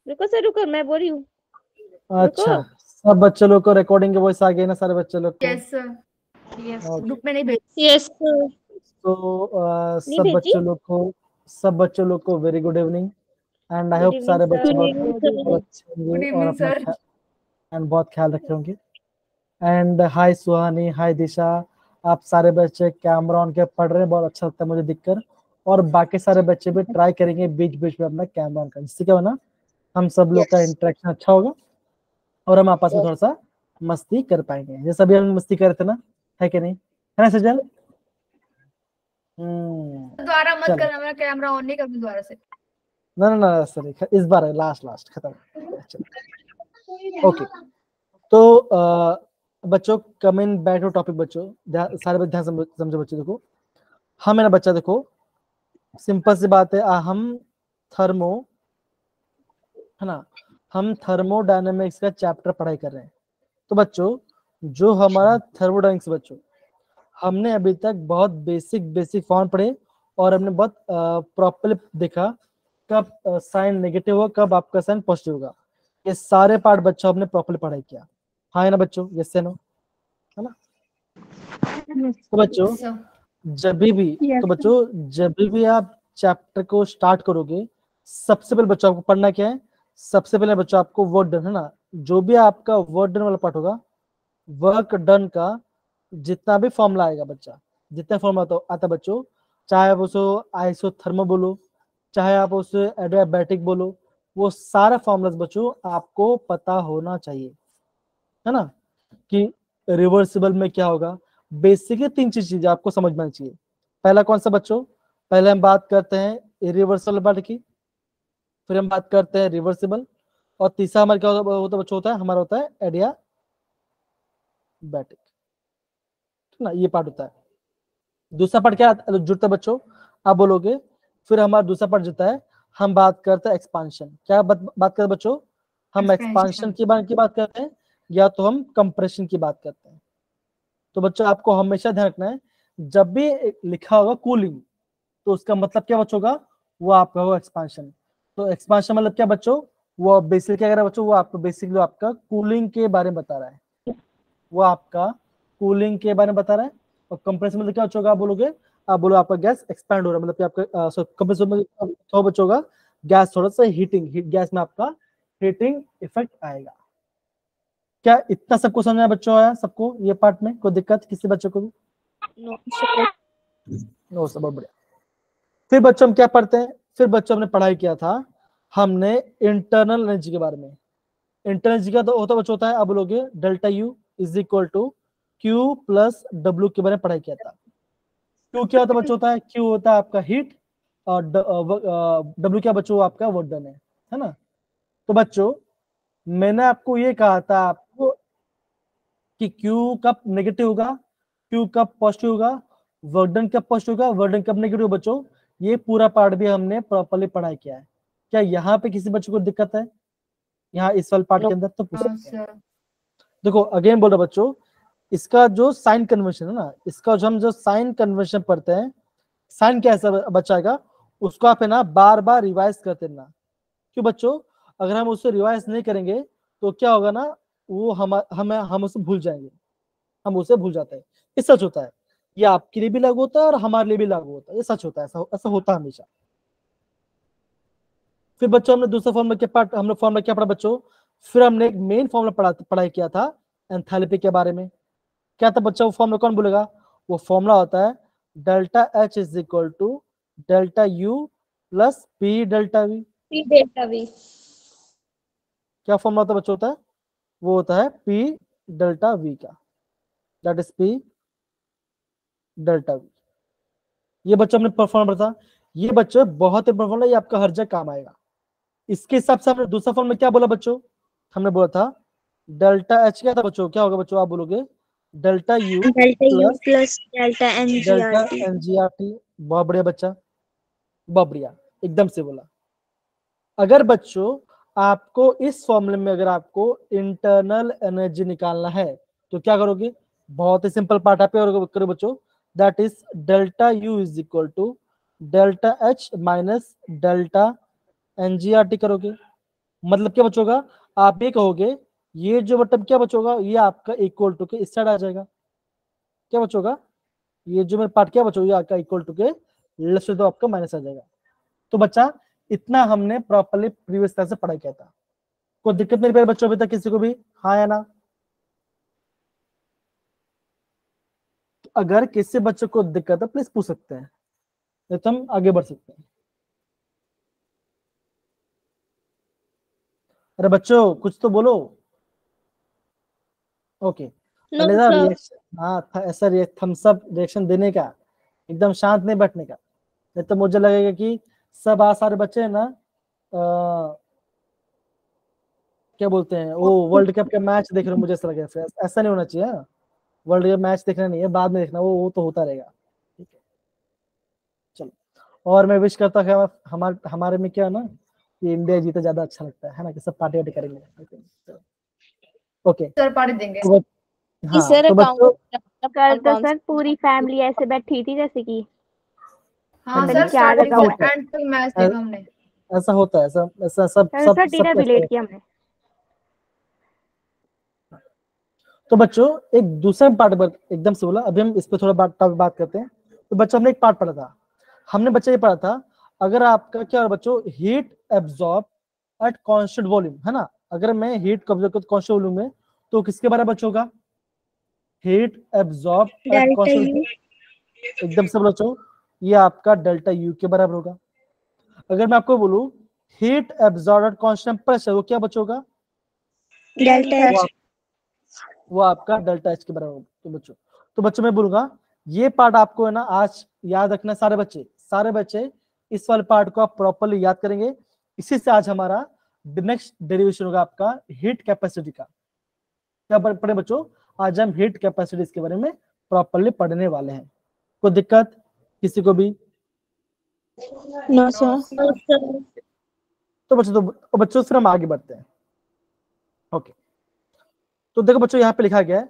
रुको सर, रुको, मैं बोल रही हूँ। अच्छा, सब बच्चों लोग को रिकॉर्डिंग के वॉइस आ गए ना सारे बच्चों लोग को? Yes sir, yes. Okay. Group में नहीं भेज। Yes sir. तो नहीं सब भेजी? बच्चों लोग को very good evening and I good hope evening सारे सर। बच्चे बहुत गुड अच्छे होंगे और इवनिंग अपना सर। एंड बहुत ख्याल रखे होंगे। एंड हाय सुहानी, हाय दिशा, आप सारे बच्चे कैमरा ऑन के पढ़ रहे हैं, बहुत अच्छा लगता है मुझे दिखकर। और बाकी सारे बच्चे भी ट्राई करेंगे बीच बीच में अपना कैमरा ऑन करना, जिससे क्या होना, हम सब लोग का इंटरेक्शन अच्छा होगा और हम आपस में थोड़ा सा मस्ती कर पाएंगे, जैसे अभी हम मस्ती कर रहे थे ना, है कि नहीं, है ना सजल? दोबारा मत चलो, करना, मेरा कैमरा ऑन नहीं करना दोबारा से। ना ना ना सर, इस बार है, लास्ट खत्म। ओके, तो बच्चों कम इन बैठो टॉपिक। बच्चों सारे बच्चे ध्यान समझो बच्चों, देखो हाँ मेरा बच्चा, देखो सिंपल सी बात है, हम थर्मो, है ना, हम थर्मोडायनेमिक्स का चैप्टर पढ़ाई कर रहे हैं। तो बच्चों जो हमारा थर्मोडायनेमिक्स, बच्चों हमने अभी तक बहुत बेसिक फॉर्म पढ़े और हमने बहुत प्रॉपर्ली देखा कब साइन नेगेटिव होगा, कब आपका साइन पॉजिटिव होगा। ये सारे पार्ट बच्चों हमने प्रॉपर्ली पढ़ाई किया, हाँ है ना बच्चों? यस से नो, है ना? तो बच्चों जब भी आप चैप्टर को स्टार्ट करोगे, सबसे पहले बच्चों आपको पढ़ना क्या है? सबसे पहले बच्चों आपको वर्क डन, है ना, जो भी आपका वर्क डन वाला पार्ट होगा, वर्क डन का जितना भी फॉर्मूला आएगा बच्चा, जितना फॉर्मूला आता बच्चों, चाहे आप उसे आइसोथर्मो बोलो, चाहे आप उसे एडियाबैटिक बोलो, वो सारा फॉर्मूलाज बच्चों आपको पता होना चाहिए, है ना, कि रिवर्सिबल में क्या होगा। बेसिकली 3 चीजें आपको समझ में आनी चाहिए। पहला कौन सा बच्चों? पहले हम बात करते हैं इरिवर्सिबल पार्ट की, फिर हम बात करते हैं रिवर्सिबल, और तीसरा हमारा क्या होता बच्चों, होता है हमारा, होता है एडियाबैटिक, ना, ये पार्ट होता है। दूसरा पार्ट क्या जुड़ता है बच्चों? आप बोलोगे, फिर हमारा दूसरा पार्ट जुड़ता है, हम बात करते हैं एक्सपांशन। क्या बात करते हैं बच्चों? हम एक्सपांशन की बात करते हैं, या तो हम कंप्रेशन की बात करते हैं। तो बच्चों आपको हमेशा ध्यान रखना है, जब भी लिखा होगा कूलिंग, तो उसका मतलब क्या बच्चों का? वो आपका होगा एक्सपांशन। तो एक्सपांशन मतलब क्या बच्चों? वो बेसिकली क्या कर रहा है बच्चों? वो आपको बेसिकली आपका कूलिंग के बारे में बता रहा है, वो आपका कूलिंग के बारे में बता रहा है। और कंप्रेशन मतलब क्या बच्चों का? आप बोलोगे, आप बोलो आपका गैस एक्सपैंड हो रहा है, मतलब कि आपका कंप्रेशन में क्या बच्चों का? गैस थोड़ा सा गैस में आपका हीटिंग इफेक्ट आएगा। क्या इतना सबको समझ में बच्चों आया सबको? ये पार्ट में कोई दिक्कत किसी बच्चों को भी? नो, सब बढ़िया। फिर बच्चों हम क्या पढ़ते हैं? फिर बच्चों हमने पढ़ाई किया था, हमने इंटरनल एनर्जी के बारे में। इंटरनल एनर्जी का तो होता बच्चों होता है, आप बोलोगे delta U is equal to Q plus W के बारे में पढ़ाई किया था। क्यू क्या होता बच्चों? होता है क्यू होता है आपका हीट, और डब्ल्यू क्या बच्चों? आपका वर्क डन है ना। तो बच्चों मैंने आपको ये कहा था आपको कि क्यू कब नेगेटिव होगा, क्यू कब पॉजिटिव होगा, वर्क डन कब पॉजिटिव होगा, वर्क डन कब नेगेटिव बच्चों, ये पूरा पार्ट भी हमने प्रॉपर्ली पढ़ाई किया है। क्या यहाँ पे किसी बच्चों को दिक्कत है? यहाँ इस वाले पार्ट के अंदर तो पूछ सकते हैं। देखो अगेन बोल रहा बच्चों, इसका जो साइन कन्वर्शन है ना, इसका जो हम साइन कन्वर्शन पढ़ते हैं, साइन कैसा बच्चा आएगा, उसको आप है ना बार बार रिवाइज करते रहना। क्यों बच्चों? अगर हम उससे रिवाइज नहीं करेंगे तो क्या होगा ना, वो हम उसे भूल जाएंगे, हम उसे भूल जाते हैं। ये सच होता है, ये आपके लिए भी लागू होता है और हमारे लिए भी लागू होता है, ये सच होता है, ऐसा होता है हमेशा। फिर बच्चों हमने दूसरा फॉर्मूला क्या पार्ट, हमने फॉर्मूला क्या पढ़ा बच्चों? फिर हमने एक मेन फॉर्मूला पढ़ाई किया था एंथैल्पी के बारे में। क्या था बच्चा वो फॉर्मूला? कौन बोलेगा? वो फॉर्मूला होता है delta H is equal to delta U plus P delta V. P delta V. क्या फॉर्मूला होता है बच्चों? होता है वो होता है पी डेल्टा वी का, that is P delta V. ये बच्चों हमने फॉर्मूला पढ़ा था, ये बच्चों बहुत इंपॉर्टेंट फॉर्मूला, ये आपका हर जगह काम आएगा। इसके हिसाब से हमने दूसरा फॉर्मूला क्या बोला बच्चों? हमने बोला था डेल्टा एच क्या था बच्चों? क्या होगा बच्चों? आप बोलोगे डेल्टा यू प्लस डेल्टा एनजीआरटी। बहुत बढ़िया बच्चा, बहुत बढ़िया, एकदम से बोला। अगर बच्चों आपको इस फॉर्मूले में अगर आपको इंटरनल एनर्जी निकालना है तो क्या करोगे? बहुत ही सिंपल पार्ट आप करो बच्चों, that is delta U is equal to delta H minus delta n g R T करोगे। मतलब क्या बचोगा, आप ये कहोगे ये जो बटन क्या बचोगा, ये आपका इक्वल टू के इस साइड आ जाएगा। क्या बचोगा, ये जो मेरा पार्ट क्या बचोगा, ये आपका इक्वल टू के लेफ्ट से तो आपका माइनस आ जाएगा। तो बच्चा इतना हमने प्रॉपर्ली प्रीवियस क्लास से पढ़ाई किया था। कोई दिक्कत नहीं मेरे बच्चों अभी तक किसी को भी, हाँ या ना? अगर किसी बच्चे को दिक्कत है प्लीज पूछ सकते हैं, नहीं तो हम आगे बढ़ सकते हैं। अरे बच्चों कुछ तो बोलो। ओके नो पहले ना सर। रिएक्शन, हाँ ऐसा थम्स अप रिएक्शन देने का, एकदम शांत नहीं बैठने का, नहीं तो मुझे लगेगा कि सब सारे बच्चे है ना क्या बोलते हैं वो वर्ल्ड कप का मैच देख रहे हो, मुझे ऐसा लगे। ऐसा नहीं होना चाहिए। वर्ल्ड कप मैच देखना नहीं है, बाद में देखना, वो तो होता रहेगा। ठीक है चलो, और मैं विश करता हूँ हमारे हमारे में क्या है ना कि इंडिया जीते, ज्यादा अच्छा लगता है ना, कि सब पार्टी वार्टी करेंगे। ओके सर पार्टी देंगे। तो हाँ सर तो बच्चों कल तो सर पूरी फैमिली ऐसे बैठी थी जैसे कि हाँ पता सर, नहीं क्या स्टार्टिंग लगा हुआ से है। एंड तक मैच देखा हमने। ऐसा होता है, ऐसा ऐसा सब कल सब सर सब डिनर भी लेट किया हमने। तो बच्चों एक दूसरा पार्ट एकदम से बोला, अभी हम इस पर थोड़ा बात करते हैं। तो बच्चों हमने एक पार्ट पढ़ा था, हमने बच्चे ये पढ़ा था, अगर आपका क्या है बच्चों, heat absorb eight constant volume, है ना। अगर मैं हीट को ऑब्जर्व करता हूं कांस्टेंट वॉल्यूम में, तो किसके बारे में बच्चों का, heat absorb at delta constant, U. एकदम से बच्चों ये आपका डेल्टा यू के बराबर होगा। अगर मैं आपको बोलूं heat absorb eight constant pressure, वो क्या बच्चों डेल्टा वो, एच। वो आपका डेल्टा एच के बराबर होगा। तो बच्चों मैं बोलूंगा ये पार्ट आपको है ना आज याद रखना, सारे बच्चे इस वाले पार्ट को आप प्रॉपर्ली याद करेंगे। इसी से आज हमारा नेक्स्ट डेरिवेशन होगा आपका हीट कैपेसिटी का। क्या पढ़े बच्चों, आज हम हीट कैपेसिटी के बारे में प्रॉपर्ली पढ़ने वाले हैं। कोई दिक्कत किसी को भी? No sir. तो बच्चों फिर हम आगे बढ़ते हैं। ओके तो देखो बच्चों यहाँ पे लिखा गया है,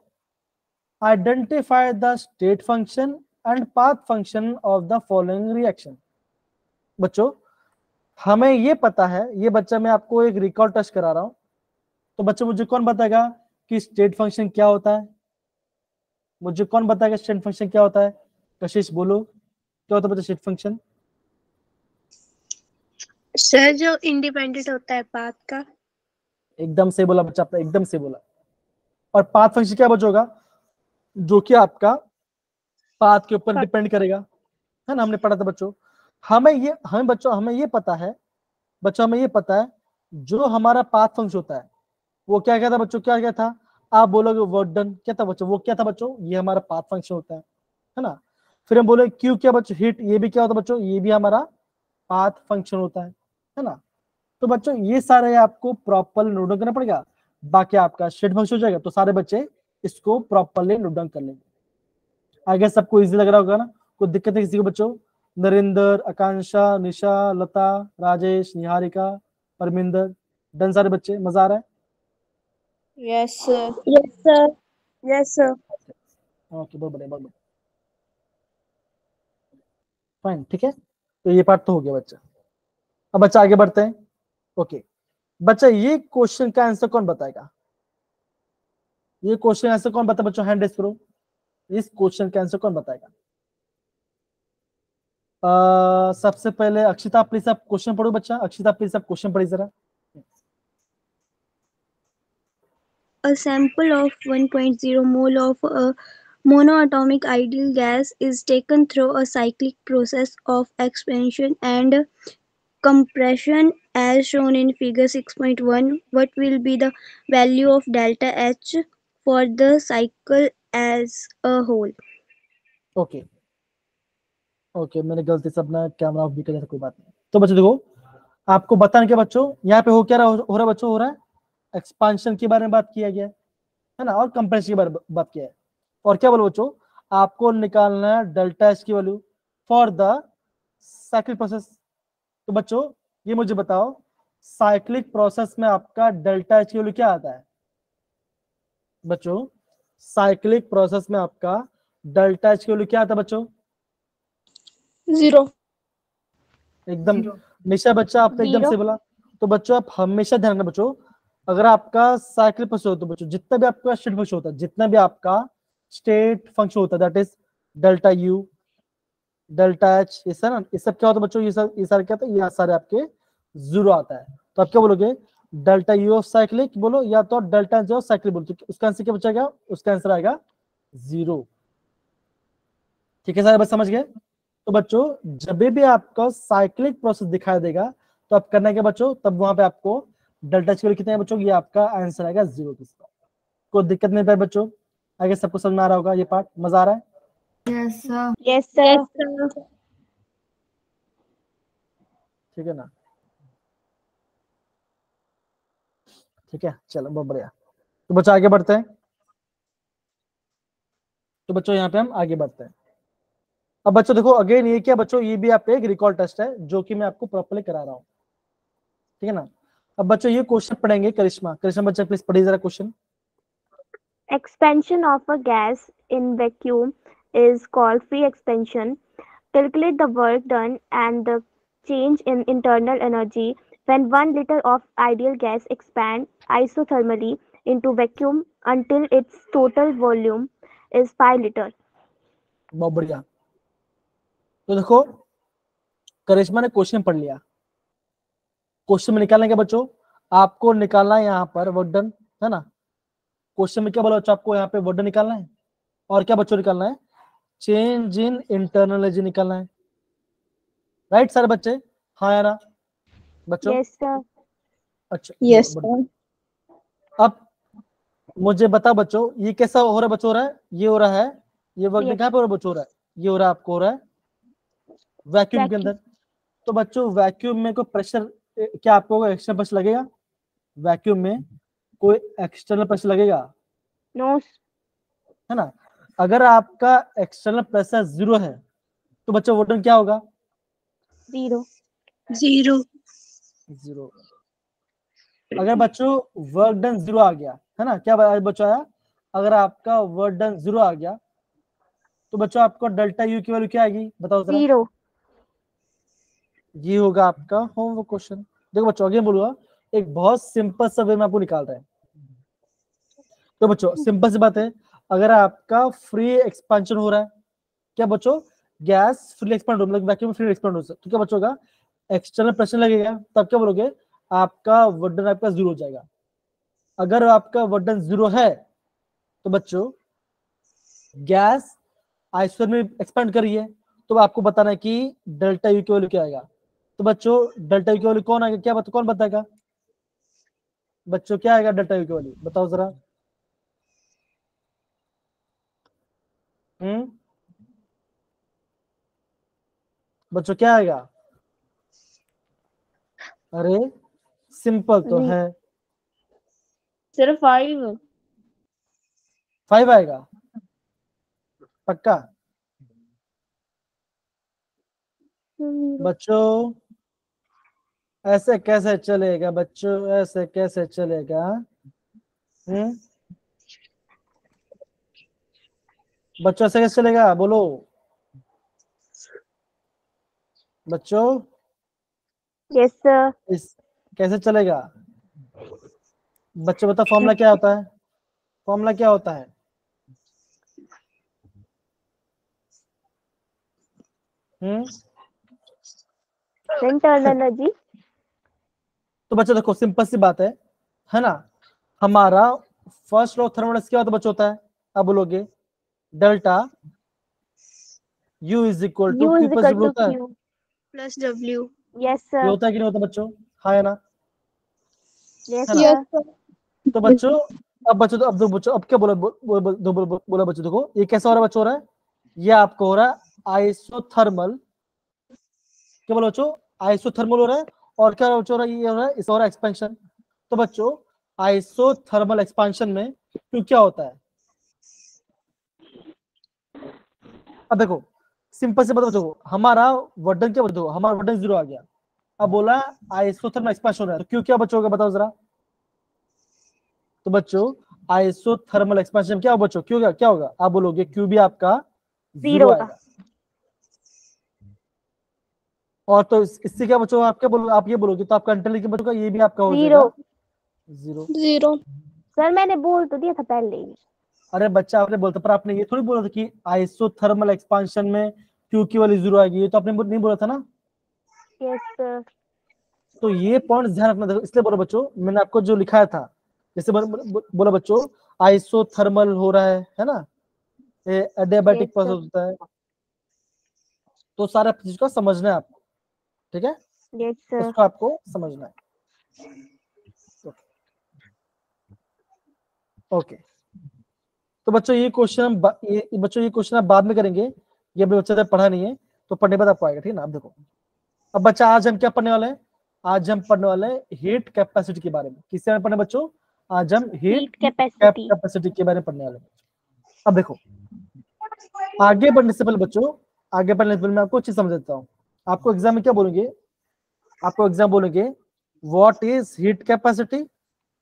identify the state function and path function of the following reaction. बच्चों हमें ये पता है, ये बच्चा मैं आपको एक रिकॉल टेस्ट करा रहा हूं, तो बच्चों मुझे कौन बताएगा कि स्टेट फंक्शन क्या होता है? मुझे कौन बताएगा स्टेट फंक्शन क्या होता है? कशिश बोलो क्या होता है बच्चा स्टेट फंक्शन? सर जो इंडिपेंडेंट होता है पाथ का। एकदम से बोला बच्चा, आपने एकदम से बोला। और पाथ फंक्शन क्या बचोगा, जो कि आपका पाथ के ऊपर डिपेंड करेगा, है ना, हमने पढ़ा था बच्चों। हमें ये पता है बच्चों, हमें ये पता है जो हमारा पाथ फंक्शन होता है वो क्या था बच्चों, क्या था? आप बोलोगे वर्क डन, क्या था बच्चों, वो क्या था बच्चों, ये हमारा पाथ फंक्शन होता है ना। फिर हम बोले क्यू क्या बच्चों, हीट, ये भी क्या होता है बच्चों, ये भी हमारा पाथ फंक्शन होता है ना। तो बच्चों ये सारे आपको प्रॉपर नोट डाउन करना पड़ेगा, बाकी आपका स्टेट फंक्शन हो जाएगा। तो सारे बच्चे इसको प्रॉपरली नोट डाउन कर लेंगे। आगे सबको इजी लग रहा होगा ना, कोई दिक्कत है किसी को बच्चों? नरेंद्र, आकांक्षा, निशा, लता, राजेश, निहारिका, परमिंदर, डन सारे बच्चे, मजा आ रहा है? Yes sir. Yes sir. Yes sir. Okay बहुत बढ़िया, बहुत बढ़िया, फाइन, ठीक है। तो ये पार्ट तो हो गया बच्चा। अब बच्चा आगे बढ़ते हैं। ओके बच्चा ये क्वेश्चन का आंसर कौन बताएगा? ये क्वेश्चन आंसर कौन बता बच्चों, हैंड रेस करो। इस क्वेश्चन का आंसर कौन बताएगा? सबसे पहले अक्षिता प्लीज आप क्वेश्चन पढ़ो बच्चा, अक्षिता प्लीज आप क्वेश्चन पढ़ी जरा। A sample of 1.0 mole of a monoatomic ideal gas is taken through a cyclic process of expansion and compression as shown in figure 6.1. What will be the value of delta H for the cycle as a whole? Okay okay मैंने गलती से अपना camera off भी कर दिया था, कोई बात नहीं। तो बच्चों देखो आपको बताने के बच्चों यहाँ पे हो क्या रहा, हो रहा बच्चों, हो रहा है एक्सपांशन के बारे में बात किया गया है ना, और कंप्रेशन के बारे में बात किया है। और क्या बोलो बच्चों, आपको निकालना है डेल्टा एच की value for the cyclic process. तो बच्चों ये मुझे बताओ साइक्लिक प्रोसेस में आपका डेल्टा एच की वैल्यू क्या आता है? बच्चों साइक्लिक प्रोसेस में आपका डेल्टा एच की वैल्यू क्या आता है बच्चों? 0। एकदम निशा बच्चा आपने एकदम से बोला, तो बच्चों आप हमेशा ध्यान रखना बच्चों, अगर आपका साइक्लिक प्रोसेस होता है बच्चों, जितना भी आपका स्टेट फंक्शन होता है, जितना भी आपका स्टेट फंक्शन होता है, that is delta you, delta H, ये सब ना, ये सब क्या होता है बच्चों, ये सारे क्या होता है, ये सारे आपके जीरो आता है। तो आप क्या बोलोगे, डेल्टा यू ऑफ साइक्लिक बोलो, या तो डेल्टा एच ऑफ साइक्लिक बोलो, तो उसका आंसर क्या बचेगा, उसका आंसर आएगा 0। ठीक है सारे बच्चे समझ गए। तो बच्चों जब भी आपका साइक्लिक प्रोसेस दिखाई देगा तो आप करना क्या बच्चों, तब वहां पे आपको डेल्टा एच की वैल्यू कितनी है बच्चों, ये आपका आंसर आएगा 0 किसका। कोई दिक्कत नहीं पाए बच्चों, आगे सबको समझ में आ रहा होगा, ये पार्ट मजा आ रहा है। Yes sir. Yes sir. ठीक है ना, ठीक है चलो बहुत बढ़िया। तो बच्चों आगे बढ़ते हैं, तो बच्चों यहाँ पे हम आगे बढ़ते हैं। अब बच्चों देखो अगेन ये क्या बच्चों, ये भी आपका एक रिकॉल टेस्ट है जो कि मैं आपको प्रॉपर्ली करा रहा हूँ, ठीक है ना। अब बच्चों ये क्वेश्चन पढ़ेंगे, करिश्मा करिश्मा बच्चा प्लीज पढ़िए जरा question. Expansion of a gas in vacuum is called free expansion. Calculate the work done and the change in internal energy when 1 liter of ideal gas expands isothermally into vacuum until its total volume is 5 liter. बहुत बढ़िया। तो देखो करिश्मा ने question पढ़ लिया, question में निकालने के बच्चों आपको निकालना है यहाँ पर वर्क डन, है ना। क्वेश्चन में क्या बोला बच्चों, आपको यहाँ पे वर्क डन निकालना है, और क्या बच्चों निकालना है, चेंज इन इंटरनल एनर्जी निकालना है, राइट सारे बच्चे, हाँ या ना बच्चों। Yes, sir. अच्छा Yes, बढ़िया। अब मुझे बता बच्चों ये कैसा हो रहा है बच्चों, हो रहा है ये हो रहा है, ये वर्क डन कहाँ पे हो रहा है बच्चों, हो रहा है ये हो रहा है आपको, हो रहा है वैक्यूम के Vacuum. अंदर। तो बच्चों वैक्यूम में कोई प्रेशर, क्या आपको एक्स्ट्रा प्रेशर लगेगा, वैक्यूम में कोई एक्सटर्नल प्रेशर लगेगा, No. है ना। अगर आपका एक्सटर्नल प्रेशर 0 है तो बच्चों वर्क डन क्या होगा, 0. 0. 0। अगर बच्चों वर्क डन 0 आ गया, है ना, क्या बच्चों आया, अगर आपका वर्क डन 0 आ गया तो बच्चों आपको डेल्टा यू की वैल्यू क्या आएगी बताओ जरा। 0. ये होगा आपका होमवर्क क्वेश्चन। देखो बच्चों अगेन बोलूंगा, एक बहुत सिंपल सा वे में आपको निकाल रहे हैं। तो बच्चों सिंपल सी बात है, अगर आपका फ्री एक्सपेंशन हो रहा है, क्या बच्चों गैस फ्री एक्सपेंड हो, मतलब वैक्यूम फ्री एक्सपेंड हो, तो क्या बच्चों का एक्सटर्नल प्रेशर लगेगा, तब क्या बोलोगे, आपका वर्क डन आपका 0 हो जाएगा। अगर आपका वर्क डन 0 है तो बच्चों गैस आइसोथर्मल में एक्सपेंड कर रही है, तो आपको बताना है कि डेल्टा यू की वैल्यू क्या आएगा। तो बच्चों डेल्टा यू की वैल्यू कौन आएगा, क्या कौन बताएगा बच्चों, क्या आएगा डेल्टा यू की वैल्यू बताओ जरा। बच्चों क्या आएगा, अरे सिंपल तो है, सिर्फ 5. 5 आएगा पक्का। बच्चों ऐसे कैसे चलेगा बच्चों, ऐसे कैसे चलेगा, बच्चों ऐसे कैसे चलेगा बोलो बच्चों, Yes, sir. इस कैसे चलेगा बच्चों, बता फॉर्मूला क्या होता है, फॉर्मूला क्या होता है, Internal energy. तो बच्चों देखो सिंपल सी बात है ना, हमारा फर्स्ट लॉ थर्मोडायनामिक्स क्या होता है बच्चों, होता है, अब बोलोगे delta U is equal to U Q is plus equal W to होता है, Q. Plus W. Yes, ये sir. होता है कि नहीं होता बच्चों, हाँ या ना, Yes, है ना। sir. तो बच्चों अब बच्चों, तो अब दो बच्चों, अब क्या बोला बोला बच्चों, देखो ये कैसा हो रहा है बच्चों, हो रहा है ये आपको हो रहा है आइसोथर्मल, क्या बोला बच्चों, आइसोथर्मल हो रहा है, और क्या हो रहा है, ये हो रहा है, इस हो रहा है एक्सपेंशन। तो बच्चों आइसोथर्मल एक्सपेंशन में क्यों क्या होता है, अब देखो सिंपल से बताओ, देखो हमारा वर्डन क्या बताओ, हमारा वर्डन 0 आ गया, अब बोला आइसोथर्मल एक्सपेंशन हो रहा है, तो क्यों क्या बच्चों होगा बताओ जरा। तो बच्चों आइसोथर्मल एक्सपेंशन क्या बच्चों, क्यों क्या होगा, आप बोलोगे क्यू भी आपका 0 0 आएगा, और तो इससे क्या बच्चों, आप क्या बोलोगे, आप ये बोलोगे तो आपका इंटरनल के बच्चों का ये भी आपका हो जीरो। जाएगा 0। जीरो। सर मैंने बोल तो दिया था पहले ही। अरे बच्चा आपने बोलता, पर आपने ये थोड़ी बोला था कि आइसोथर्मल एक्सपांशन में क्यू की वाली 0 आएगी, ये तो आपने नहीं बोला था ना। Yes sir. तो ये पॉइंट ध्यान रखना, देखो इसलिए बोला बच्चों, मैंने आपको जो लिखाया था, जैसे बोला बच्चों आइसोथर्मल हो रहा है ना, ये एडियाबैटिक Yes, प्रोसेस sir. होता है, तो सारा चीज को समझना है आपको, ठीक है, यस सर। उसको आपको समझना है। ओके, तो बच्चों ये क्वेश्चन हम बच्चों ये क्वेश्चन आप बाद में करेंगे, ये अभी बच्चे ने पढ़ा नहीं है, तो पढ़ने के बाद आपको आएगा, ठीक है ना। आप देखो, अब बच्चा आज हम क्या पढ़ने वाले हैं, आज हम पढ़ने वाले हैं हीट कैपेसिटी के बारे में। किसके बारे में पढ़ने बच्चों, आज हम हीट कैपेसिटी। कैपेसिटी के बारे में पढ़ने वाले हैं। अब देखो, आगे बढ़ने से पहले बच्चों, आगे बढ़ने से पहले मैं आपको चीज समझ देता हूँ। आपको एग्जाम में क्या बोलेंगे, आपको एग्जाम बोलेंगे what is heat capacity,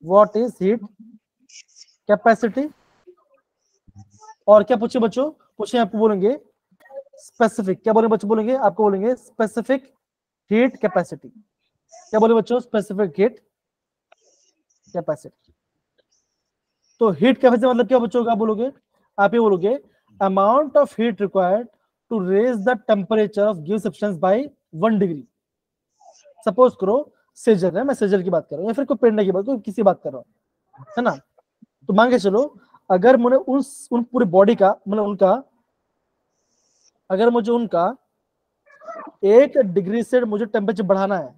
what is heat capacity, और क्या पूछे बच्चों, पूछे आपको बोलेंगे स्पेसिफिक, क्या बोलेंगे बच्चों, बोलेंगे आपको बोलेंगे स्पेसिफिक हीट कैपेसिटी। क्या बोले बच्चों, स्पेसिफिक हीट कैपेसिटी। तो हीट कैपेसिटी मतलब क्या बच्चों, आप बोलोगे, आप ये बोलोगे amount of heat required to raise the temperature of give substance by 1 degree. Suppose करो सेजल है, मैं सेजल की बात कर रहा हूँ, या फिर कोई पेंडा की बात, कोई किसी बात कर रहा हूँ, है ना। तो मान के चलो, अगर मुझे उन पूरी बॉडी का, मतलब उनका, अगर मुझे उनका 1 डिग्री से मुझे टेम्परेचर बढ़ाना है,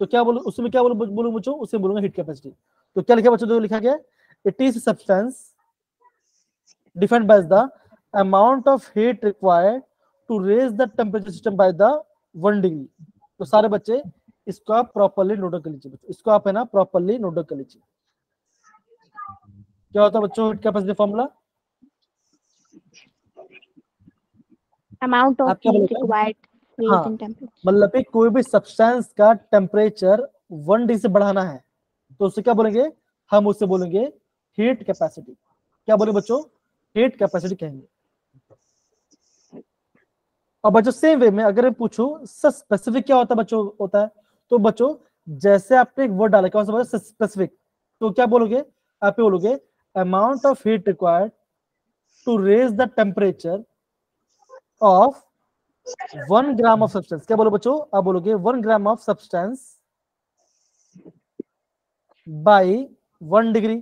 तो क्या बोलूं, उसमें क्या बोलूं बच्चों, उसमें बोलूंगा हीट कैपेसिटी। तो क्या लिखा बच्चों, तो लिखा गया it is substance defined by the amount of heat required to raise the temperature system by the 1 degree. तो सारे बच्चे इसको आप प्रॉपर्ली नोट कर लीजिए, इसको आप है ना प्रॉपर्ली नोट कर लीजिए। क्या होता है बच्चों heat capacity formula, amount of आप क्या हीट बोलोगे, रिक्वायर्ड हाँ, रेज इन टेम्परेचर। मतलब कि कोई भी सब्सटेंस का टेम्परेचर 1 डिग्री से बढ़ाना है, तो उसे क्या बोलेंगे, हम उससे बोलेंगे हीट कैपेसिटी। क्या बोले बच्चों, हीट कैपेसिटी कहेंगे। और बच्चों सेम वे में अगर मैं पूछूं स्पेसिफिक क्या होता है बच्चों, होता है, तो बच्चों जैसे आपने एक वर्ड डाला, कौन सा वर्ड, स्पेसिफिक, तो क्या बोलोगे, आप ये बोलोगे amount of heat required to raise the temperature of 1 gram of substance. क्या बोलो बच्चों, आप बोलोगे 1 gram of substance by 1 degree.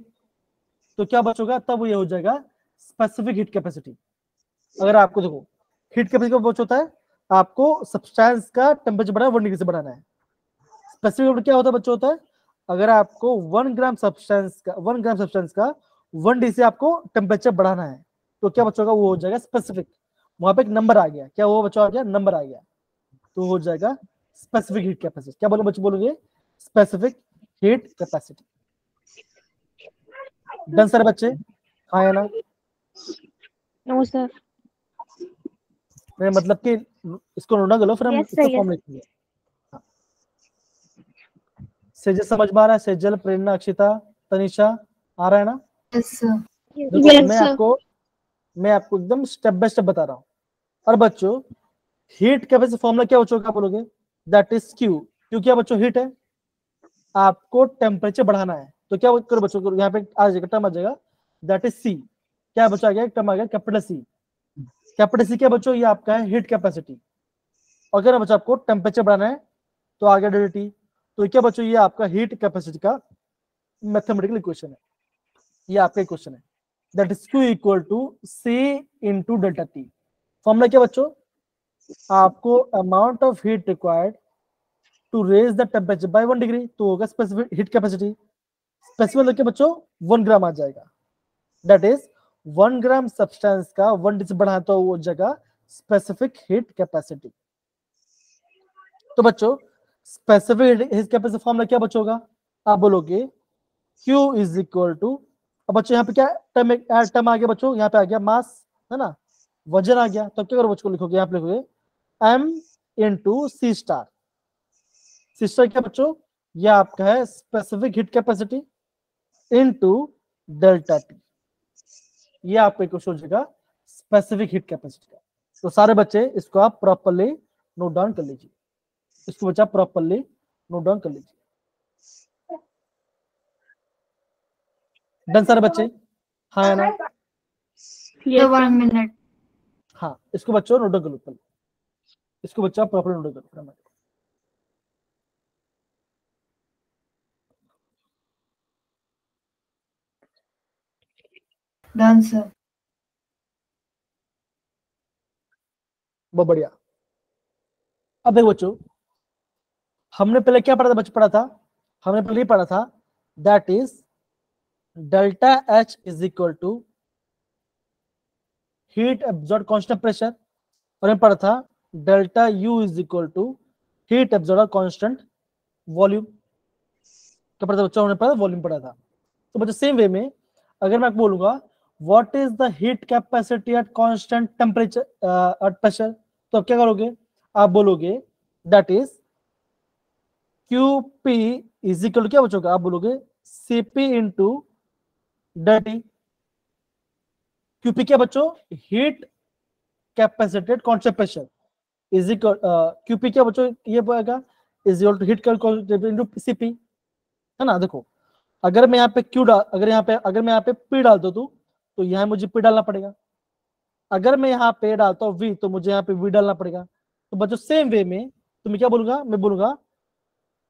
तो क्या बचोगा, तब ये हो जाएगा स्पेसिफिक हीट कैपेसिटी। अगर आपको देखो हीट कैपेसिटी का होता है, आपको सब्सटेंस का टेम्परेचर बढ़ाना 1 डिग्री से बढ़ाना है। स्पेसिफिक क्या होता है बच्चों, होता है अगर आपको 1 ग्राम सब्सटेंस का 1 डिग्री से आपको टेम्परेचर बढ़ाना है, तो क्या बच्चों का वो हो जाएगा स्पेसिफिक। वहां पे एक नंबर आ गया, क्या वो बच्चों आ गया, नंबर आ गया, तो हो जाएगा स्पेसिफिक हीट कैपेसिटी। क्या बोलो बच्चों, बोलोगे स्पेसिफिक हीट कैपेसिटी। डन सारे बच्चे, हाँ या ना। No sir. मतलब कि इसको नोट कर लो, फिर हम Yes, इसका sir, फॉर्म लिखेंगे। सेजल समझ में आ रहा है, सेजल, प्रेरणा, अक्षिता, तनिषा, आ रहा है ना। Yes sir. देखो मैं आपको एकदम स्टेप बाय स्टेप बता रहा हूँ। और बच्चों हीट कैपेसिटी फॉर्मूला क्या बच्चों, क्या बोलोगे, दैट इज क्यू। क्यू क्या बच्चों, हीट है, आपको टेम्परेचर बढ़ाना है, तो क्या करो बच्चों, यहाँ पे आ जाएगा, टर्म आ जाएगा, दैट इज सी। क्या बच्चों आ गया, टर्म आ गया कैपिटल सी। कैपिटल सी क्या बच्चों, ये आपका है हीट कैपेसिटी। और क्या बच्चों, आपको टेम्परेचर बढ़ाना है, तो आ गया डेल्टा टी। तो क्या बच्चों, ये आपका हीट कैपेसिटी का मैथमेटिकल इक्वेशन है, ये आपका इक्वेशन है, that is Q equal to C into delta T. Formula क्या बच्चों, आपको amount of heat required to raise the temperature by 1 degree, तो होगा स्पेसिफिक हीट कैपेसिटी। स्पेसिफिक लेके बच्चों 1 ग्राम आ जाएगा, दैट इज 1 ग्राम सब्सटेंस का 1 डिग्री से बढ़ाया तो वो जगह स्पेसिफिक हीट कैपेसिटी। तो बच्चों स्पेसिफिक हीट कैपेसिटी फॉर्मूला क्या बच्चों होगा, आप बोलोगे Q इज इक्वल टू, अब बच्चों यहाँ पे क्या टर्म आ गया बच्चों, यहाँ पे आ गया मास, है ना, वजन आ गया, तो क्या करो बच्चों, लिखोगे यहाँ पे लिखोगे M इंटू सी स्टार। सी स्टार क्या बच्चों, ये आपका है specific heat capacity into delta T, ये आपका क्वेश्चन हो जाएगा स्पेसिफिक हीट कैपेसिटी का। तो सारे बच्चे इसको आप प्रॉपर्ली नोट डाउन कर लीजिए। इसको बच्चा प्रॉपरली नोट डाउन कर लीजिए। डन सारे बच्चे? हाँ या ना? तो 1 मिनट। हाँ, इसको बच्चों नोट डाउन कर लो पहले। इसको बच्चा प्रॉपरली नोट डाउन कर लो। Done sir. बहुत बढ़िया। अब देखो बच्चों, हमने पहले क्या पढ़ा था? बच्चों पढ़ा था, हमने पहले पढ़ा था that is delta H is equal to heat absorb constant pressure, और हमने पढ़ा था delta U is equal to heat absorb constant volume. क्या पढ़ा था बच्चों? हमने पढ़ा वॉल्यूम पढ़ा था। तो बच्चों सेम वे में अगर मैं आपको बोलूंगा what is the heat capacity at constant temperature at pressure, तो आप क्या करोगे? आप बोलोगे that is QP is equal to क्या बच्चों का? आप बोलोगे CP इंटू डेल्टा। QP क्या बच्चों? Heat capacity at constant pressure is equal QP क्या बच्चों? ये बोलेगा is equal to heat capacity into CP, है ना? देखो अगर मैं यहाँ पे Q डाल, अगर मैं यहाँ पे P डाल दो तो यहाँ मुझे P डालना पड़ेगा। अगर मैं यहाँ पे डालता हूँ V तो मुझे यहाँ पे V डालना पड़ेगा। तो बच्चों सेम वे में तो मैं क्या बोलूंगा? मैं बोलूंगा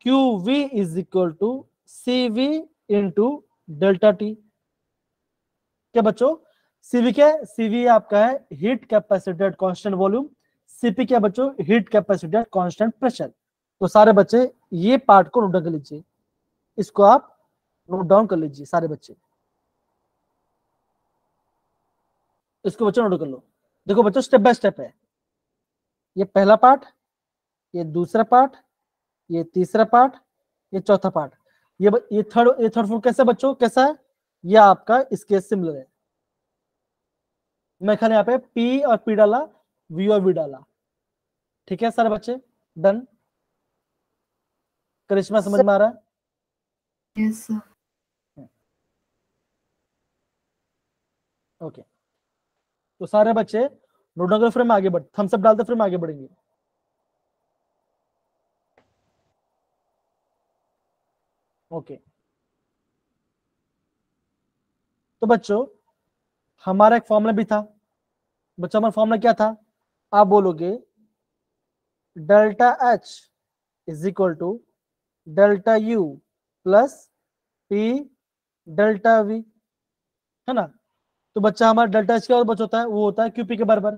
QV is equal to CV into delta T। क्या बच्चों? CV क्या है? CV आपका है heat capacity at constant volume, CP क्या बच्चों? Heat capacity at constant pressure. तो सारे बच्चे ये पार्ट को नोट डाउन कर लीजिए, इसको आप नोट डाउन कर लीजिए सारे बच्चे, इसको बच्चों नोट कर लो। देखो बच्चों स्टेप बाय स्टेप है, ये पहला पार्ट, ये दूसरा पार्ट, ये तीसरा पार्ट, ये चौथा पार्ट, ये थर्ड फोर्थ कैसा बच्चों? कैसा है? ये आपका इसके सिमिलर है। मैं खाली यहाँ पे P और P डाला, V और V डाला। ठीक है सारे बच्चे? डन? करिश्मा समझ में आ रहा है? Yes sir. ओके, तो सारे बच्चे नोट डाउन करो, फिर हम आगे बढ़, थम्स अप डालते फिर हम आगे बढ़ेंगे। ओके, तो बच्चों हमारा एक फॉर्मूला भी था। बच्चों हमारा फॉर्मूला क्या था? आप बोलोगे delta H is equal to delta U plus P delta V, है ना? तो बच्चा हमारा डेल्टा एच क्या बच्चा होता है? वो होता है क्यूपी के बराबर।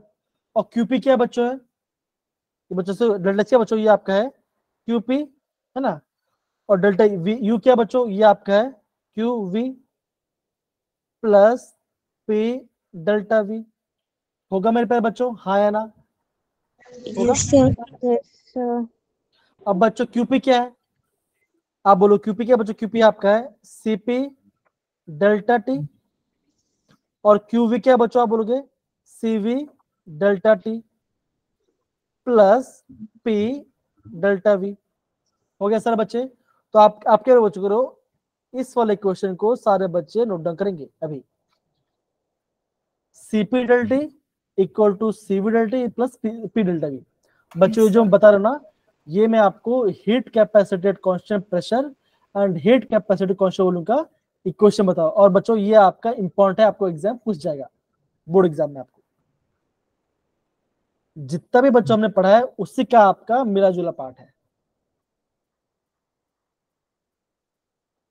और क्यूपी क्या बच्चों है? ये बच्चों से डेल्टा एच क्या बच्चों? ये आपका है क्यूपी, है ना? और डेल्टा वी यू क्या बच्चों? ये आपका है Q V plus P delta V. होगा मेरे पास बच्चों? हाँ या ना? होगा? Yes, sir. Yes, sir. अब बच्चों क्यूपी क्या है? आप बोलो क्यूपी क्या बच्चों? क्यूपी आपका है सीपी डेल्टा टी, और क्यूवी क्या बच्चों? आप बोलोगे CV delta T plus P delta we. हो गया सारे बच्चे? तो आप क्या बच्चों करो, इस वाले क्वेश्चन को सारे बच्चे नोट डाउन करेंगे अभी। CP delta equal to CV delta plus P delta V. बच्चों जो मैं बता रहा हूं ना, ये मैं आपको heat capacity at constant pressure and heat capacity constant volume का इक्वेशन बताओ। और बच्चों ये आपका इंपॉर्टेंट है, आपको एग्जाम पूछ जाएगा बोर्ड एग्जाम में। आपको जितना भी बच्चों हमने पढ़ा है उसी का आपका मिला जुला पार्ट है।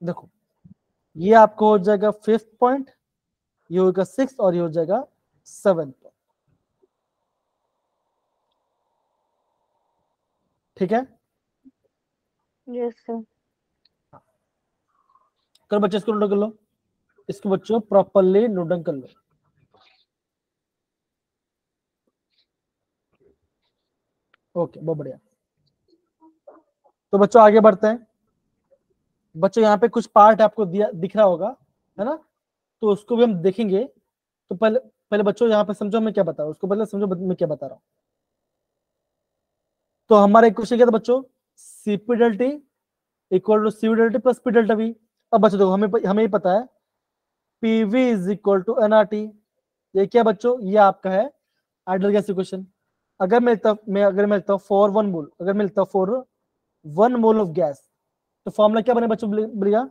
देखो ये आपको हो जाएगा 5th पॉइंट, ये होगा 6th, और ये हो जाएगा 7th। ठीक है? Yes, sir. कल बच्चे इसको नोट कर लो, इसको बच्चों प्रॉपरली नोट डाउन कर लो। ओके, बहुत बढ़िया। तो बच्चों आगे बढ़ते हैं। बच्चों यहाँ पे कुछ पार्ट आपको दिख रहा होगा, है ना? तो उसको भी हम देखेंगे। तो पहले पहले बच्चों यहाँ पे समझो मैं क्या बता रहा हूँ, उसको पहले समझो मैं क्या बता रहा हूँ। तो हमारा एक क्वेश्चन क्या था बच्चों? CP delta equal to CV delta plus P delta V. अब बच्चों देखो हमें ये पता है PV is equal to NRT. ये क्या बच्चों? ये आपका है आइडियल गैस इक्वेशन। अगर मैं लिखता हूँ फॉर वन बोल, अगर मैं लिखता हूँ फॉर 1 मोल ऑफ गैस। तो फॉर्मूला क्या बने बच्चों, बोलिएगा,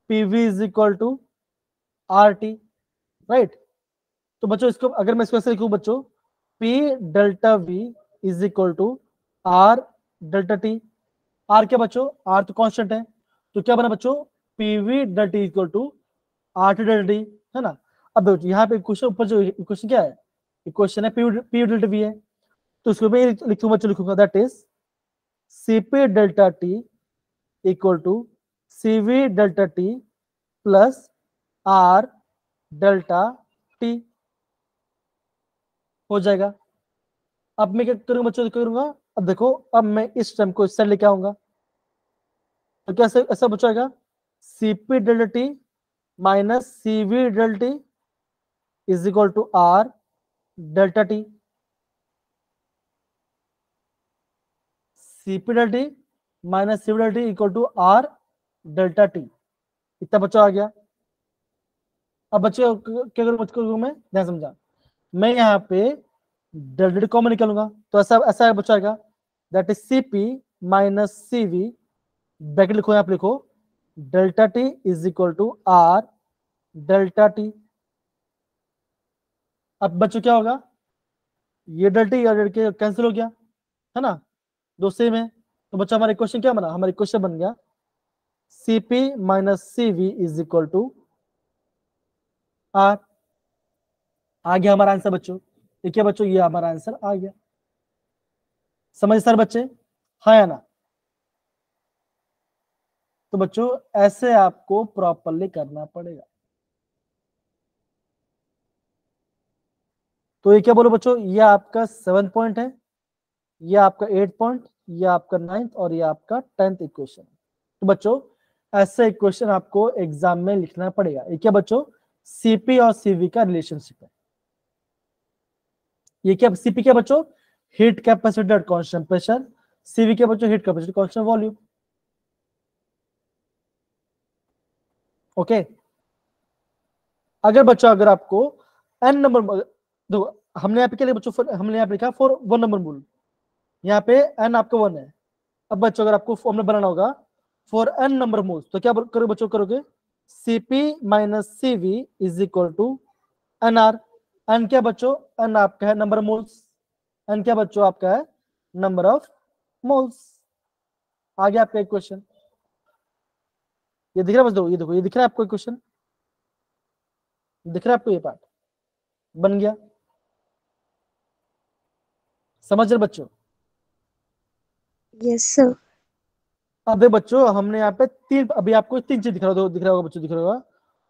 PV is equal to R T, right. तो बच्चों इसको अगर मैं इसको ऐसे लिखूं बच्चों, P delta V is equal to R delta T. R क्या बच्चों, आर तो कांस्टेंट है, तो क्या बना बच्चों, PV delta T equal to R T delta T, है ना। अब यहाँ पे क्वेश्चन ऊपर जो क्वेश्चन क्या है, इक्वेशन है पी डेल्टा वी है, तो इसको मैं लिखूंगा बच्चों, लिखूंगा that is CP delta T equal to CV delta T plus R delta T हो जाएगा। अब मैं क्या करूंगा बच्चों, करूंगा, अब देखो, अब मैं इस टर्म को इस साइड लेके आऊंगा, तो कैसे ऐसा बचाएगा, CP delta T minus CV delta T is equal to R delta T. CP delta T minus CV delta T equal to R delta T, इतना बच्चा आ गया। अब बच्चे क्या करूं मैं, ध्यान समझा, मैं यहाँ पे डेल्टा टी कॉमन निकालूंगा, तो ऐसा ऐसा बचाएगा, that is CP minus CV, bracket लिखो, यहाँ पे लिखो, delta T is equal to R delta T. अब बच्चों क्या होगा, ये डेल्टा या डेल्टा कैंसिल हो गया, है ना, दो सेम है। तो बच्चा हमारा इक्वेशन क्या बना, हमारा इक्वेशन बन गया CP minus CV is equal to R. आ गया हमारा आंसर बच्चों, ठीक है बच्चों, ये हमारा आंसर आ गया। समझ सर बच्चे, हाँ या ना। तो बच्चों ऐसे आपको प्रॉपरली करना पड़ेगा। तो ये क्या बोलो बच्चों, ये आपका 7 पॉइंट है, ये आपका 8 पॉइंट, ये आपका 9th और ये आपका 10th इक्वेशन। तो बच्चों ऐसे इक्वेशन आपको एग्जाम में लिखना पड़ेगा। ये क्या बच्चों, सीपी और सीवी का रिलेशनशिप है। ये क्या, सीपी क्या बच्चों, heat capacity at constant pressure, CV क्या बच्चों, heat capacity constant volume. Okay, अगर बच्चों अगर आपको n नंबर, देखो हमने यहाँ पे क्या लिखा बच्चों, हमने यहाँ पे लिखा फॉर 1 नंबर मोल, यहाँ पे n आपका 1 है। अब बच्चों अगर आपको फॉर्मूला बनाना होगा फॉर n नंबर मोल्स, तो क्या करोगे बच्चों, करोगे Cp minus Cv is equal to NR। n क्या बच्चों, n आपका है नंबर मोल्स, n क्या बच्चों आपका है नंबर ऑफ मोल्स। आगे आपका एक क्वेश्चन, ये दिख रहा है बच्चों, ये देखो, ये दिख रहा है आपको क्वेश्चन, दिख रहा है आपको, ये पार्ट बन गया, समझ रहे बच्चों। Yes sir. अब बच्चों हमने यहाँ पे तीन, अभी आपको तीन चीज दिख रहा होगा बच्चों, दिख रहा होगा,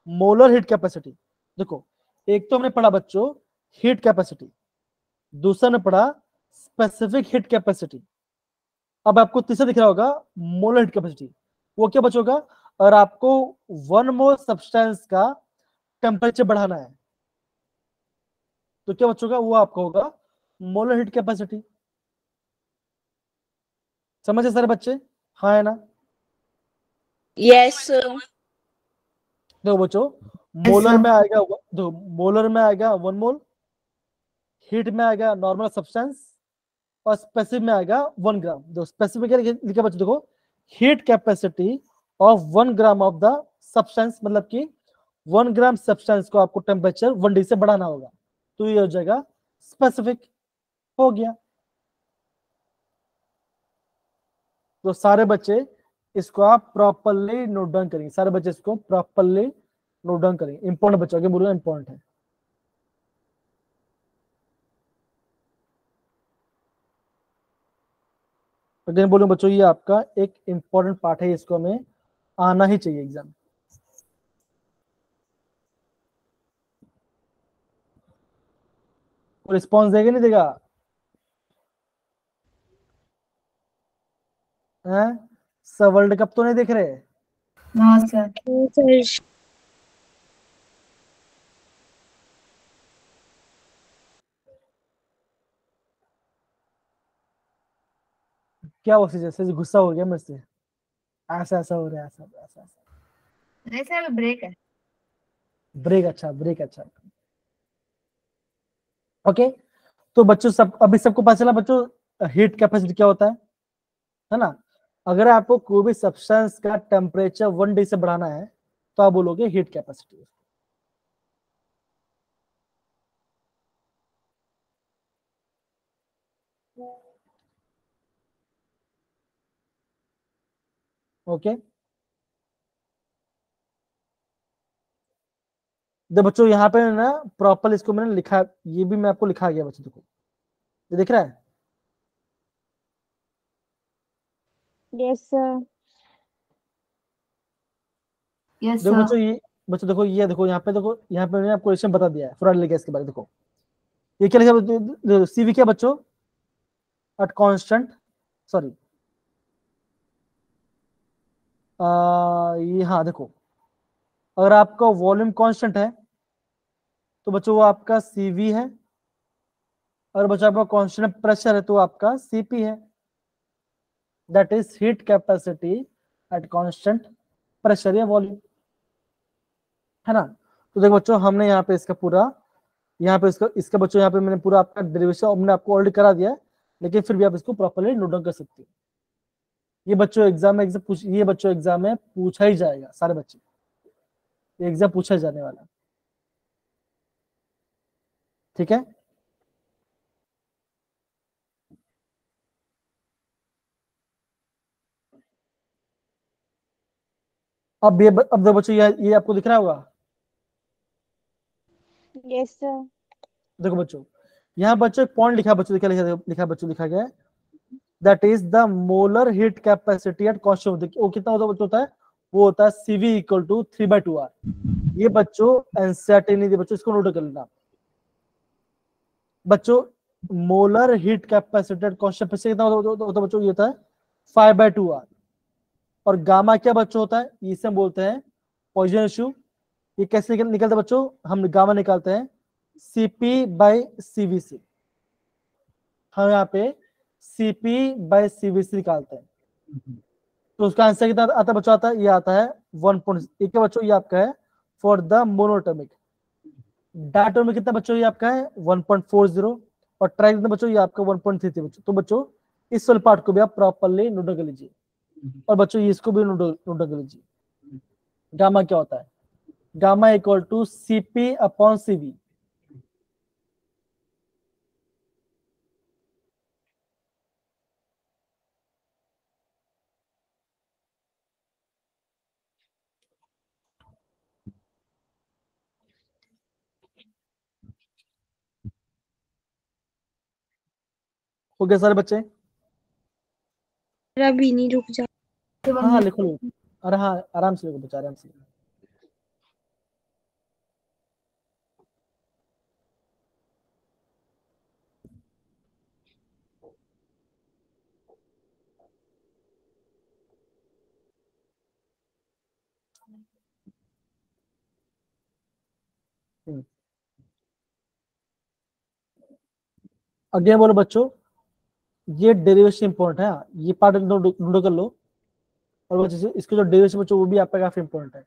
मोलर हीट कैपेसिटी। देखो एक तो हमने पढ़ा बच्चों हीट कैपेसिटी, दूसरा ने पढ़ा स्पेसिफिक हीट कैपेसिटी, अब आपको तीसरा दिख रहा होगा मोलर हीट कैपेसिटी। वो क्या बच्चों का, और आपको 1 मोल सब्सटेंस का टेम्परेचर बढ़ाना है, तो क्या बच्चों का, वो आपका होगा मोलर हीट कैपेसिटी। समझे सारे बच्चे, हाँ है ना। Yes sir. देखो बच्चों, मोलर में आएगा, देखो मोलर में आएगा 1 मोल, हीट में आएगा नॉर्मल सब्सटेंस, और स्पेसिफिक में आएगा 1 ग्राम। देखो स्पेसिफिक क्या लिखा बच्चों, देखो heat capacity of 1 gram of the substance, मतलब कि 1 ग्राम सब्सटेंस को आपको टेम्परेचर 1 डिग्री से बढ़ाना होगा, तो ये हो जाएगा स्पेसिफिक, हो गया। तो सारे बच्चे इसको आप प्रॉपरली नोट डाउन करेंगे, सारे बच्चे इसको प्रॉपरली नोट डाउन करेंगे, इंपॉर्टेंट बच्चों के बोलूंगा, इंपॉर्टेंट है। अगेन बोलूं बच्चों, ये आपका एक इंपॉर्टेंट पार्ट है, इसको हमें आना ही चाहिए एग्जाम। रिस्पॉन्स देगा नहीं देगा, हैं सब वर्ल्ड कप तो नहीं देख रहे, हाँ सर। सर क्या वो जैसे गुस्सा हो गया मुझसे, ऐसा ऐसा हो रहा है, ऐसा ऐसा ऐसा। नहीं सर, ब्रेक है। ब्रेक, अच्छा ब्रेक, अच्छा ओके। तो बच्चों सब अभी सबको पता चला बच्चों हीट कैपेसिटी क्या होता है ना। अगर आपको कोई भी सब्सटेंस का टेम्परेचर 1 डिग्री से बढ़ाना है तो आप बोलोगे हीट कैपेसिटी। ओके, देखो बच्चों यहाँ पे ना प्रॉपर इसको मैंने लिखा, ये भी मैं आपको लिखा गया बच्चों, देखो ये दिख रहा है। Yes, sir. यस देखो सर। बच्चों, ये बच्चों देखो, ये देखो यहाँ पे, देखो यहाँ पे मैंने आपको क्वेश्चन बता दिया है फ्लोराइड गैस के बारे में। देखो ये क्या लिखा, सीवी क्या बच्चों, एट कांस्टेंट, सॉरी ये, हाँ देखो, अगर आपका वॉल्यूम कांस्टेंट है तो बच्चों वो आपका सीवी है, और बच्चों आपका कांस्टेंट प्रेशर है तो आपका सीपी है, that is heat capacity at constant pressure या वॉल्यूम, है ना। तो देखो बच्चों, हमने यहाँ पे इसका पूरा, यहाँ पे इसका बच्चों, यहाँ पे मैंने पूरा आपका डेरिवेशन हमने आपको ऑलरेडी करा दिया है, लेकिन फिर भी आप इसको प्रॉपर्ली नोट डाउन कर सकते हो। ये बच्चों एग्जाम में ये बच्चों एग्जाम में पूछा ही जाएगा, सारे बच्चे, ये एग्जाम पूछा जाने वाला है, ठीक है। अब देखो बच्चों, ये आपको दिख रहा होगा। Yes, sir. देखो बच्चों, यहाँ बच्चों एक पॉइंट लिखा, बच्चों लिखा बच्चों, लिखा गया है that is the molar heat capacity at constant. वो कितना होता है, वो होता है सीवी इक्वल टू 3/2R। ये बच्चों एनसीईआरटी नहीं दी बच्चों, इसको नोट कर लेना बच्चों। Molar heat capacity at constant pressure कितना होता है बच्चों, ये होता है 5/2R। और गामा क्या बच्चों होता है, इसे हम बोलते हैं पॉइजन रेशियो। ये कैसे निकलता है बच्चों, हम गामा निकालते हैं CP/CV से, हम यहाँ पे CP/CVC निकालते हैं, तो उसका आंसर कितना आता है बच्चों, आता है ये आता है 1.1 क्या बच्चों, ये आपका है फॉर द मोनोटॉमिक। डायटोमिक कितना बच्चों, ये आपका है 1.40, और ट्राई कितना बच्चों, ये आपका 1.33 बच्चों। तो बच्चों इस वाले पार्ट को भी आप प्रॉपरली नोट कर लीजिए, और बच्चों ये इसको भी नोट कर लीजिए। गामा क्या होता है, गामा इक्वल टू CP/CV। हो गया सारे बच्चे, अभी नहीं, रुक जा। हाँ हाँ लिखो लो, अरे हाँ आराम से लिखो बच्चा, आराम से। अगेन बोलो बच्चों, ये डेरिवेशन इंपॉर्टेंट है, ये पार्ट नोट कर लो, और बच्चों इसके जो डेरिवेशन बच्चों वो भी आपका काफी इंपॉर्टेंट है।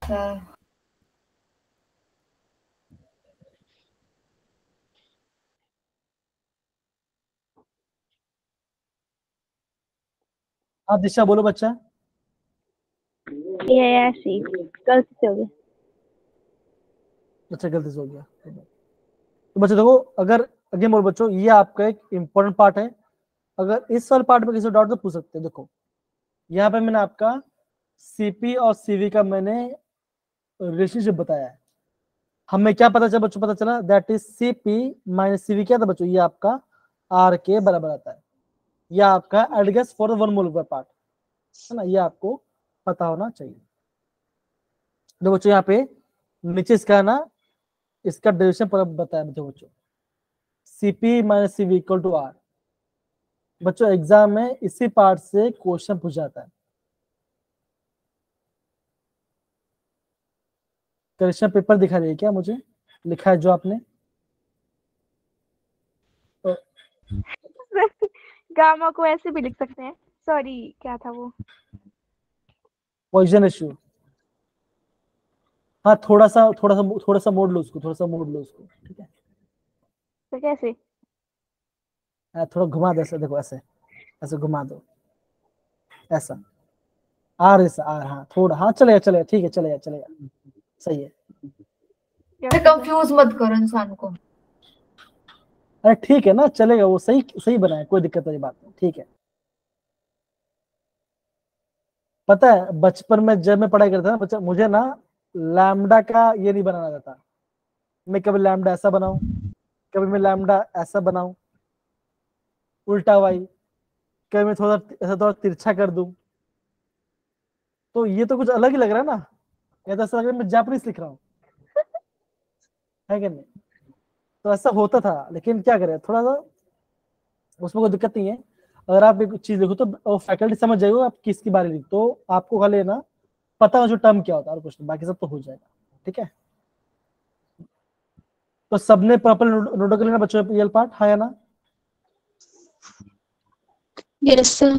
सर। हाँ दिशा बोलो बच्चा। Yeah, see. गलती से हो गया। अच्छा गलती से हो गया, तो बच्चों देखो, अगर अगेन बोलो बच्चों, ये आपका एक इंपॉर्टेंट पार्ट है, अगर इस वाले पार्ट में किसी डाउट तो पूछ सकते हैं। देखो यहाँ पे मैंने आपका CP और CV का मैंने रिलेशनशिप बताया है, हमें क्या पता चला बच्चों, पता चला दैट इज CP-CV क्या था बच्चों, ये आपका R के बराबर आता है, यह आपका एडगेस फॉर 1 मोल पर पार्ट, है ना, ये आपको पता होना चाहिए। तो बच्चों यहाँ पे नीचे इसका ना, इसका डेरिवेशन पर बताया बच्चों, CP-CV इक्वल टू R। बच्चों एग्जाम में इसी पार्ट से क्वेश्चन पूछ जाता है। क्वेश्चन पेपर दिखा रही है क्या मुझे, लिखा है जो आपने, गामा को ऐसे भी लिख सकते हैं। सॉरी, क्या था वो? Poisson ratio. हाँ थोड़ा सा मोड़ लो उसको, थोड़ा सा मोड़ लो उसको, ठीक है। तो कैसे? थोड़ा घुमा दो ऐसे, देखो ऐसे ऐसे घुमा दो, ऐसा आर ऐसा आर, हाँ थोड़ा, हाँ चलेगा चलेगा, ठीक है चलेगा चलेगा, सही है। कंफ्यूज मत करो इंसान को। अरे ठीक है ना, चलेगा, वो सही सही बना है, कोई दिक्कत वाली बात नहीं, ठीक है। पता है बचपन में जब मैं पढ़ाई करता था ना बच्चा, मुझे ना लैम्डा का ये नहीं बनाना था, मैं कभी लैम्डा ऐसा बनाऊं, कभी मैं लैम्डा ऐसा बनाऊं उल्टा वाई, कभी मैं थोड़ा ऐसा थोड़ा तिरछा कर दूं, तो ये तो कुछ अलग ही लग रहा है ना, ये तो ऐसा लग रहा है मैं जापानीज लिख रहा हूँ, है कि नहीं? तो ऐसा होता था, लेकिन क्या करें, थोड़ा सा उसमें कोई दिक्कत नहीं है। अगर आप एक चीज लिखो तो फैकल्टी समझ जाएगा आप किसकी बारे में लिखो, तो आपको खाली है ना पता हो जो टर्म क्या होता है, और कुछ नहीं, बाकी सब तो हो जाएगा, ठीक है। तो सबने प्रॉपर नोट कर लेना बच्चों, रियल पार्ट, हाँ या ना? Yes, sir.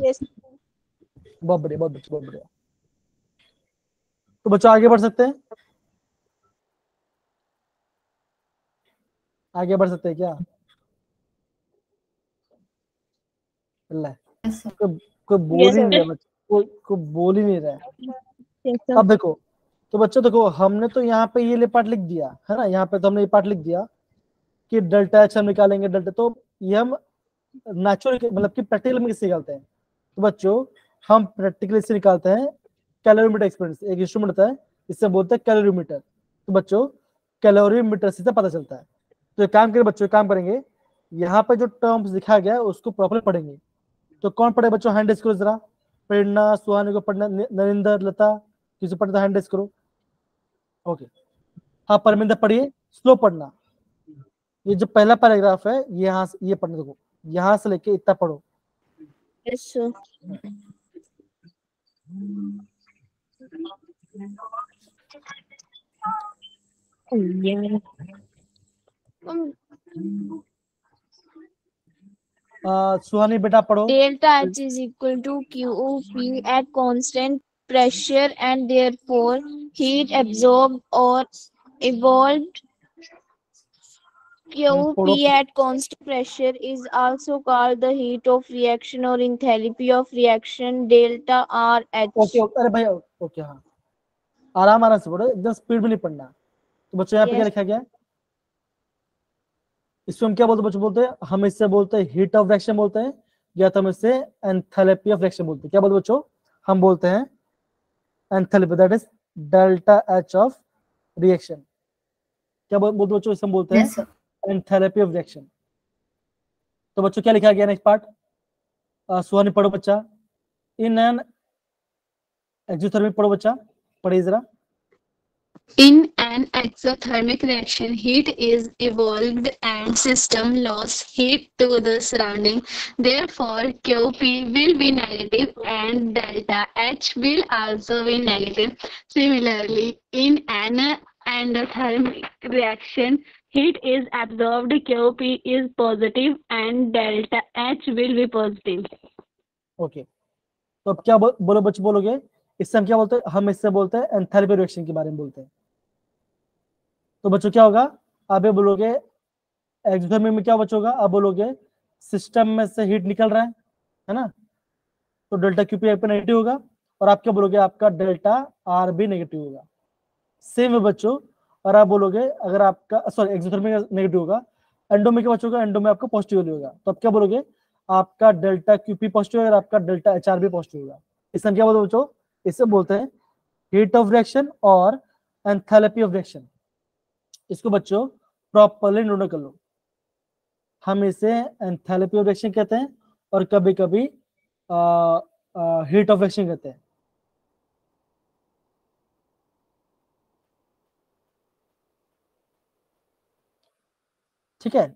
बहुत बढ़िया, बहुत बढ़िया, बहुत बढ़िया। तो बच्चों आगे बढ़ सकते हैं, आगे बढ़ सकते हैं क्या? अल्लाह, Yes, sir. कोई बोल ही नहीं रहा बच्चा, कोई बोल ही नहीं रहा है। अब देखो, तो बच्चों देखो, हमने तो यहाँ पे ये पार्ट लिख दिया है ना, यहाँ पे तो हमने ये पार्ट लिख दिया कि डेल्टा एच हम निकालेंगे, डेल्टा, तो ये हम नेचुरल मतलब कि प्रैक्टिकल में किससे निकालते हैं? तो बच्चों हम प्रैक्टिकली से निकालते हैं कैलोरीमीटर एक्सपेरिमेंट, एक इंस्ट्रूमेंट होता है, इससे बोलते हैं कैलोरीमीटर। तो बच्चों कैलोरीमीटर से पता चलता है। तो एक काम करें बच्चों, एक काम करेंगे, यहाँ पे जो टर्म्स दिखा गया है उसको प्रॉपर पढ़ेंगे। तो कौन पढ़े बच्चों, हैंड रेस करो जरा, प्रेरणा, सुहानी को पढ़ना, नरेंद्र, लता, किसी पढ़ना हैंड रेस करो। ओके, हाँ परमिंदर पढ़िए, स्लो पढ़ना। ये जो पहला पैराग्राफ है ये यहाँ से ये पढ़ने देखो, यहाँ से लेके इतना पढ़ो। Yes, sir. Yeah. सुहानी बेटा पढ़ो। Delta H is equal to QP at constant pressure and therefore heat absorbed or evolved. पढ़ो। QP at constant pressure is also called the heat of reaction or enthalpy of reaction delta RH. Okay अरे भाई, okay हाँ, आराम आराम से पढ़ो, एकदम speed में नहीं पढ़ना। तो बच्चों यहाँ पे क्या Yes. लिखा गया है? इसको हम क्या बोलते हैं बच्चों, बोलते हैं हम इससे बोलते हैं हीट ऑफ रिएक्शन बोलते हैं, या तो हम इससे एंथैल्पी ऑफ रिएक्शन बोलते हैं। क्या बोलते हैं बच्चों? हम बोलते हैं enthalpy, that is delta H of reaction. क्या बोलते बच्चों? इससे हम बोलते Yes, sir. हैं एंथैल्पी ऑफ रिएक्शन। तो बच्चों क्या लिखा गया नेक्स्ट पार्ट? सुहानी पढ़ो बच्चा, इन एन एक्सोथर्मिक पढ़ो बच्चा, पढ़िए जरा। In an exothermic reaction, heat is evolved and system loss heat to the surrounding. Therefore, QP will be negative and delta H will also be negative. Similarly, in an endothermic reaction, heat is absorbed, QP is positive and delta H will be positive. Okay, तो अब क्या बोलो बच्चे, बोलोगे इससे हम क्या बोलते हैं? हम इससे बोलते हैं एंथैल्पी रिएक्शन के बारे में बोलते हैं। तो बच्चों क्या होगा? अब ये बोलोगे एक्सोथर्मिक में क्या बच्चों होगा? अब बोलोगे सिस्टम में से हीट निकल रहा है ना, तो डेल्टा क्यूपी पे नेगेटिव होगा, और आप क्या बोलोगे? आपका डेल्टा आर भी नेगेटिव होगा। सेम है बच्चों, और आप बोलोगे अगर आपका सॉरी एक्सोथर्मिक नेगेटिव होगा, एंडो में क्या बच्चों? एंडो में आपका पॉजिटिव वैल्यू होगा। तो आप क्या बोलोगे? आपका डेल्टा क्यूपी पॉजिटिव होगा और आपका डेल्टा एचआर भी पॉजिटिव होगा। इससे हम क्या बोलते हैं बच्चों? इससे बोलते हैं हीट ऑफ रिएक्शन और एंथैल्पी ऑफ रिएक्शन। इसको बच्चों प्रॉपर्ली नोट कर लो, हम इसे एंथैल्पी ऑफ रिएक्शन कहते हैं और कभी कभी हीट ऑफ रिएक्शन कहते हैं। ठीक है,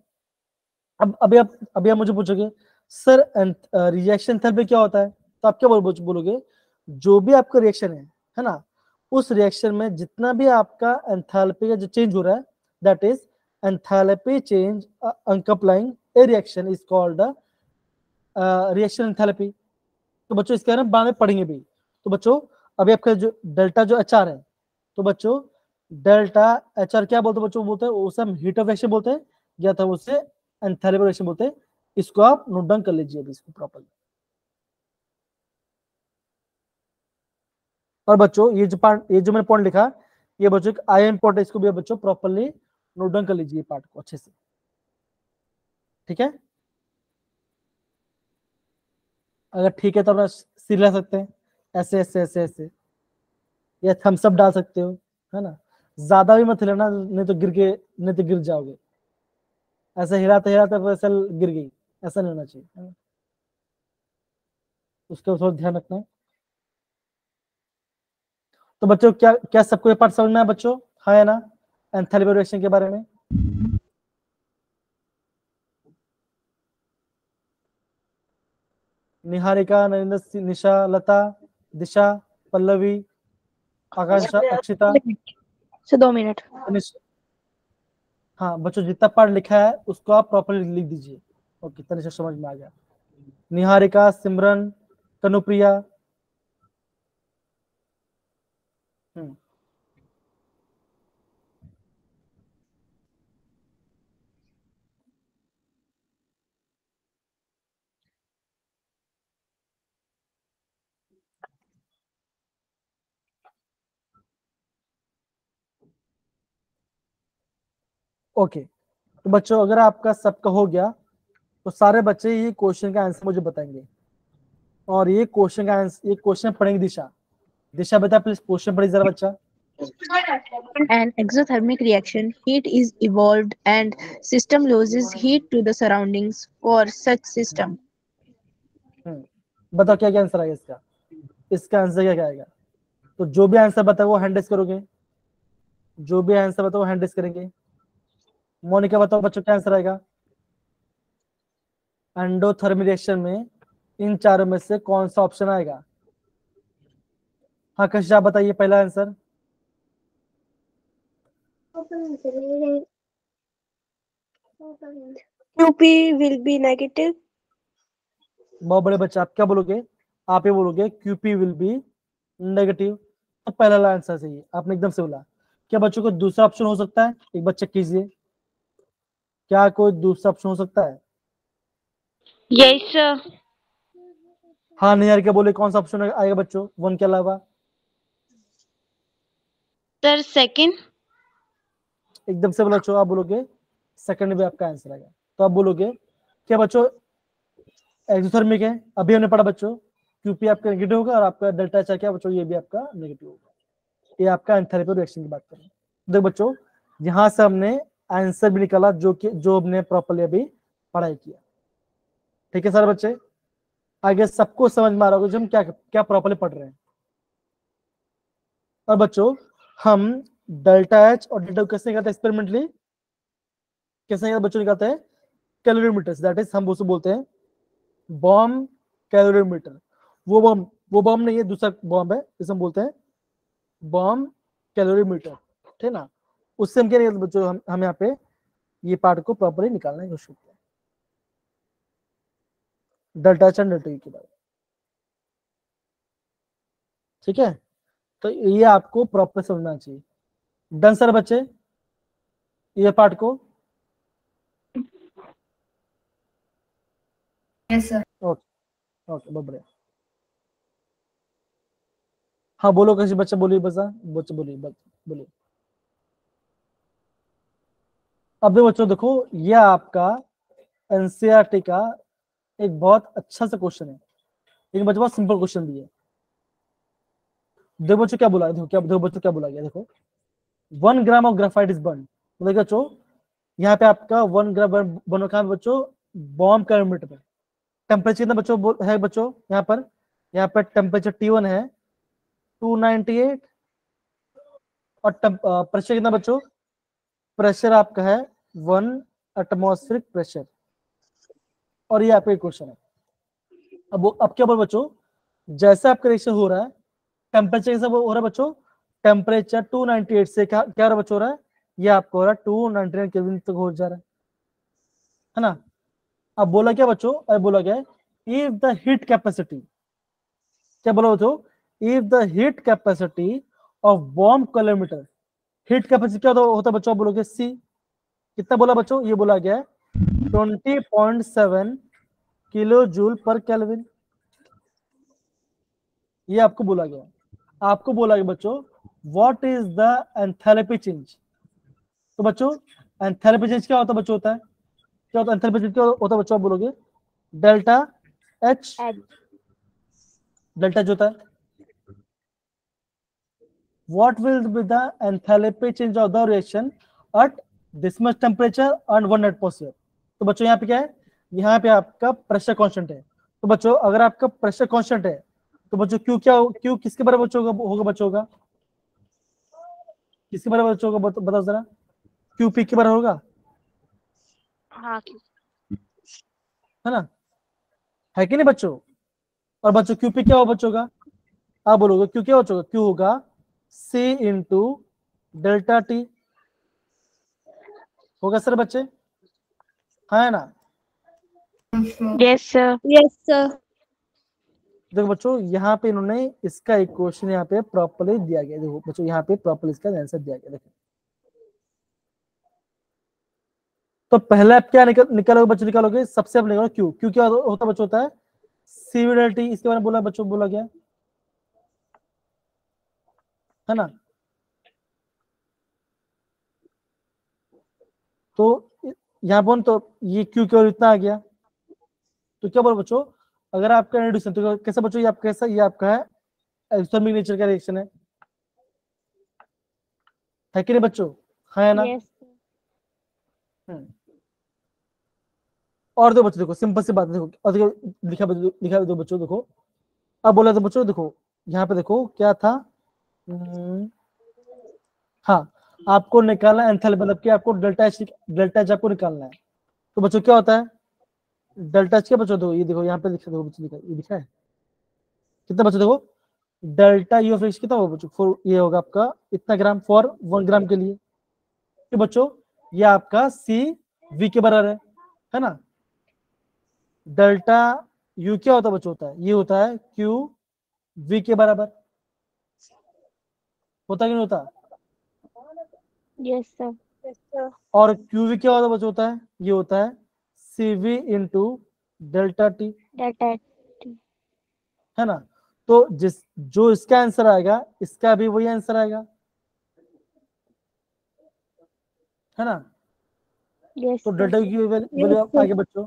अब अभी आप मुझे पूछोगे सर रिएक्शन एंथैल्पी क्या होता है? तो आप क्या बोलोगे? जो भी आपका रिएक्शन है ना, उस रिएक्शन में जितना भी आपका एंथैल्पी का जो चेंज हो रहा है, that is enthalpy change accompanying a reaction is called reaction enthalpy. तो बच्चों इसके बारे में बाद में पढ़ेंगे भी। तो बच्चों अभी आपका जो डेल्टा जो एचआर है, तो बच्चों डेल्टा एचआर क्या बोलते हैं बच्चों? बोलते हैं उसे हम हीट ऑफ रिएक्शन बोलते हैं, या तो उसे एंथैल्पी रिएक्शन बोलते हैं। इसको आप नोट डाउन कर लीजिए अभी इसको प्रॉपरली। और बच्चों ये जो पार्ट, ये जो मैंने पॉइंट लिखा, ये बच्चों एक आई इम्पोर्ट है, इसको भी बच्चों प्रॉपरली नोट डाउन कर लीजिए पार्ट को अच्छे से, ठीक है। अगर ठीक है तो अपना सिर ला सकते हैं, ऐसे ऐसे ऐसे ऐसे, या थम्स अप डाल सकते हो, है ना। ज्यादा भी मत हिलाना, नहीं तो गिर जाओगे। ऐसे हिलाते हिलाते वैसे गिर गई, ऐसा नहीं होना चाहिए, है ना? उसका थोड़ा ध्यान रखना है। तो बच्चों क्या क्या सबको ये पार्ट समझ में आया बच्चों, हाँ या ना, एंथैल्पी रिएक्शन के बारे में? निहारिका, नरेंद्र, निशा, लता, दिशा, पल्लवी, आकांक्षा, अक्षिता, 2 मिनट। हाँ बच्चों जितना पार्ट लिखा है उसको आप प्रॉपरली लिख दीजिए। ओके, तनिषा समझ में आ गया। निहारिका, सिमरन, कनुप्रिया, ओके। तो बच्चों अगर आपका सबका हो गया तो सारे बच्चे ये क्वेश्चन का आंसर मुझे बताएंगे, और ये क्वेश्चन का आंसर, ये क्वेश्चन पढ़ेंगे दिशा। दिशा बता प्लीज, क्वेश्चन पढ़ी जरा बच्चा। An exothermic reaction, heat is evolved and system loses heat to the surroundings for such system. बताओ क्या क्या आंसर आएगा इसका, इसका आंसर क्या क्या आएगा? तो जो भी आंसर बताओ वो हैंड रेस करोगे, जो भी आंसर बताओ वो हैंड रेस करेंगे। मोनिका बताओ बच्चों क्या आंसर आएगा? एंडोथर्मिक रिएक्शन में इन चारों में से कौन सा ऑप्शन आएगा? हाँ कशिश आप बताइए पहला answer. QP will be negative. बहुत बड़े बच्चे, आप क्या बोलोगे? आप ये बोलोगे क्यूपी विल बी नेगेटिव। तो पहला आंसर सही है, आपने एकदम से बोला। क्या बच्चों को दूसरा ऑप्शन हो सकता है? एक बार चेक कीजिए, क्या कोई दूसरा ऑप्शन हो सकता है? Yes, sir. हाँ नहीं यार, क्या बोले कौन सा ऑप्शन आएगा बच्चों 1 के अलावा? Sir, second. एकदम से बोला बच्चों, आप बोलोगे सेकंड भी आपका आंसर आएगा। तो आप बोलोगे क्या बच्चों एक्सोथर्मिक है, अभी हमने पढ़ा बच्चों, क्यूपी आपका नेगेटिव होगा और आपका डेल्टा एच क्या बच्चों, ये भी आपका नेगेटिव होगा। ये आपका एंथैल्पी रिएक्शन की बात करें। देखो बच्चों यहां से हमने आंसर भी निकाला जो हमने प्रॉपर्ली अभी पढ़ाई किया, ठीक है सर बच्चे? आगे सबको समझ में आ रहा होगा जो हम क्या क्या प्रॉपर्ली पढ़ रहे हैं। और बच्चों हम डेल्टा एच और डेल्टा कैसे निकालते हैं एक्सपेरिमेंटली? कैसे निकालते बच्चों? निकालते हैं कैलोरीमीटर, दैट इज हम उसको बोलते हैं बॉम्ब कैलोरीमीटर। वो बॉम्ब नहीं है, दूसरा बॉम्ब है, इसे हम बोलते हैं बॉम्ब कैलोरीमीटर, ठीक ना। उससे हम क्या निकालते बच्चों, हम यहाँ पे ये पार्ट को प्रॉपर्ली निकालने की कोशिश करते हैं delta H and delta U के बारे में, ठीक है। तो ये आपको प्रॉपर समझना चाहिए। डन सर बच्चे ये पार्ट को? Yes sir. ओके ओके, बहुत बढ़िया। हाँ बोलो कैसे बच्चा, बोलिए बच्चा बोलिए बोलिए। अब बच्चों देखो ये आपका एनसीईआरटी का एक बहुत अच्छा सा क्वेश्चन है, लेकिन बच्चों बहुत सिंपल क्वेश्चन भी है। देखो बच्चों क्या बोला, देखो बच्चों क्या बोला गया, देखो 1 gram of graphite is burn. देखो बच्चों यहाँ पे आपका 1 ग्राम बर्न कहाँ बच्चों? बॉम्ब कैलोरीमीटर पे। टेम्परेचर कितना बच्चों है बच्चों? यहाँ पर टेम्परेचर T1 है 298 और प्रेशर कितना बच्चों? प्रेशर आपका है 1 एटमॉस्फेरिक प्रेशर। और ये आपका क्वेश्चन है। अब क्या बोल बच्चों, जैसे आपका रिएक्शन हो रहा है टेम्परेचर कैसा हो रहा है बच्चों? टेम्परेचर 298 से क्या क्या बच्चों हो रहा है? ये आपको हो रहा है 299 केल्विन तक हो जा रहा है ना। अब बोला क्या बच्चों? अब बोला गया इफ द हीट कैपेसिटी, क्या बोला बच्चों? If the heat capacity of bomb calorimeter, heat capacity क्या होता है बच्चों? आप बोलोगे सी। कितना बोला बच्चों? ये बोला गया 20.7 किलो जूल पर केल्विन। ये आपको बोला गया, आपको बोला गया बच्चों what is the enthalpy change. तो बच्चों एंथैल्पी चेंज क्या होता है बच्चों, होता है क्या होता है एंथैल्पी चेंज क्या होता है बच्चों, आप बोलोगे डेल्टा एच, डेल्टा जो होता है what will be the enthalpy change of the reaction at this much temperature and 1 atmosphere। तो बच्चों यहाँ पे क्या है, यहाँ पे आपका प्रेशर कांस्टेंट है। तो बच्चों अगर आपका प्रेशर कांस्टेंट है तो बच्चों क्यू क्या क्यू किसके बराबर बच्चों होगा बच्चों का, किसके बराबर बच्चों होगा बताओ जरा, क्यू पी के बराबर होगा, हाँ है ना, है कि नहीं बच्चों। और बच्चों क्यू पी क्या होगा बच्चों का, आप बोलोगे क्यू क्या बच्चों का, क्यू होगा सी इंटू डेल्टा टी, होगा सर बच्चे, हाँ है ना। Yes sir. Yes sir. देखो बच्चों यहाँ पे इन्होंने इसका एक क्वेश्चन यहाँ पे प्रॉपर्ली दिया गया, देखो बच्चों यहाँ पे प्रॉपर्ली इसका आंसर दिया गया। देखो तो पहले आप क्या निकालोगे बच्चों, निकालोगे सबसे आप निकालो क्यू, क्यू क्या होता है बच्चों, होता है सीवीडेल्टी, इसके बारे में बोला बच्चों, बोला गया है ना। तो यहाँ पर तो ये क्यू की ओर इतना आ गया, तो क्या बोलो बच्चों, अगर आपका रिड्यूसन तो कैसा बच्चों, ये आपका कैसा, ये आपका है एक्सोथर्मिक नेचर का रिएक्शन है कि नहीं बच्चों, है ना। यस और दो बच्चों देखो सिंपल सी बात है, देखो और देखो लिखा दो बच्चों, देखो अब बोला तो बच्चों देखो यहाँ पे देखो क्या था, हाँ आपको निकालना एंथैल्पी, मतलब कि आपको डेल्टा एच आपको निकालना है। तो बच्चों क्या होता है डेल्टा एच, क्या बच्चों देखो, ये देखो यहाँ पे लिखा, देखो बच्चों लिखा, ये लिखा है कितना बच्चों, देखो डेल्टा यू ऑफ एक्स कितना होगा बच्चों, ये होगा आपका इतना ग्राम फॉर 1 ग्राम के लिए। तो बच्चों ये आपका सी वी के बराबर है ना। डेल्टा यू क्या होता है बच्चों, होता है ये होता है क्यू वी के बराबर, होता है कि नहीं होता। Yes sir. और क्यू वी क्या होता है बच्चों, होता है ये होता है C V into delta T, delta है ना। तो जो इसका आंसर आएगा इसका भी वही आंसर आएगा, है ना। यस तो सर। डेल्टा की वैल्यू आगे बच्चों,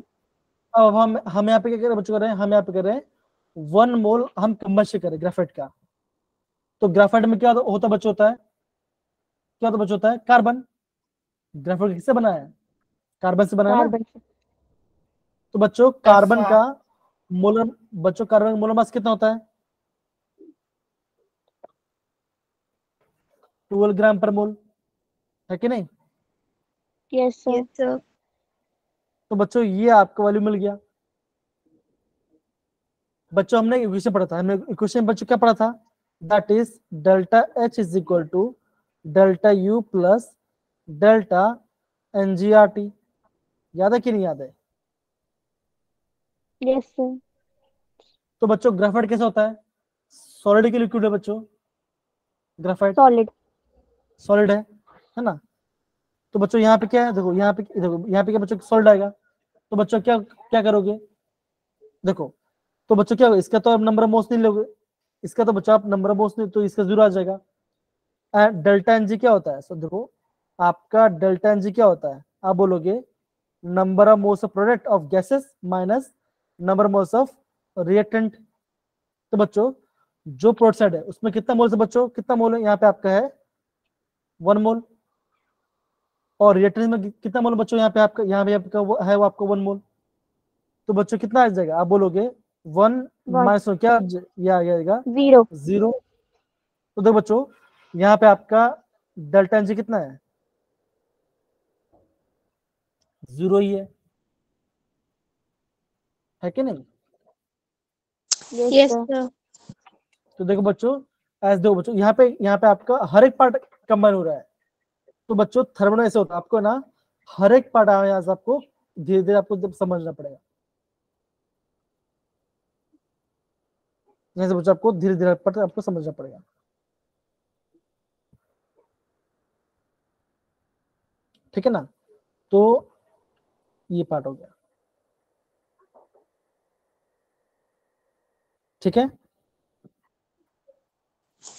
अब हम यहाँ पे क्या कर रहे हैं बच्चों, कर रहे हैं हम यहाँ पे कर रहे हैं 1 मोल हम कंबशन करें ग्राफाइट का। तो ग्राफाइट में क्या होता बच्चों, होता है क्या होता बच्चों, होता है कार्बन। ग्राफाइट किससे बना है, कार्बन से बना है ना। कार्बन तो बच्चों कार्बन का मोलर, बच्चों कार्बन का मोलर मास कितना होता है 12 ग्राम पर मोल, है कि नहीं। Yes yes sir. सर। तो बच्चों ये आपको वैल्यू मिल गया। बच्चों हमने इक्वेशन पढ़ा था, हमने इक्वेशन बच्चों क्या पढ़ा था, that is delta H is equal to delta U plus delta NGRT, याद है कि नहीं याद है। Yes sir. तो बच्चों ग्राफाइट कैसा होता है, सॉलिड की लिक्विड है बच्चों, ग्राफाइट सॉलिड सॉलिड है ना। तो बच्चों यहाँ पे क्या है, देखो यहाँ पे क्या बच्चों सॉलिड आएगा। तो बच्चों क्या क्या करोगे, देखो तो बच्चों क्या होगा, इसका तो आप नंबर ऑफ मोल्स नहीं लोगे, इसका तो बच्चों आप नंबर ऑफ मोल्स नहीं, तो इसका 0 आ जाएगा। डेल्टा एनजी क्या होता है, सो देखो आपका डेल्टा एनजी क्या होता है, आप बोलोगे number of moles of product of gases minus number of moles of reactant. तो बच्चों जो प्रोडक्ट साइड है उसमें कितना मोल है बच्चों, कितना मोल है, यहाँ पे आपका है 1 मोल, और रिएक्टेंट में कितना मोल बच्चों, यहाँ पे आपका वो है वो आपको 1 मोल। तो बच्चों कितना आ जाएगा, आप बोलोगे 1 माइनस क्या ये आ जाएगा 0 0। तो देखो बच्चों यहाँ पे आपका डेल्टा एनजी कितना है 0 ही है कि नहीं। Yes sir. तो देखो बच्चों देखो बच्चों यहाँ पे आपका हर एक पार्ट कंबाइन हो रहा है। तो बच्चों थर्मल ऐसे होता है, आपको ना हर एक पार्ट यहाँ से आपको धीरे धीरे आपको समझना पड़ेगा, यहाँ से बच्चों आपको धीरे धीरे आपको समझना पड़ेगा, ठीक है ना। तो ये पार्ट हो गया। ठीक है,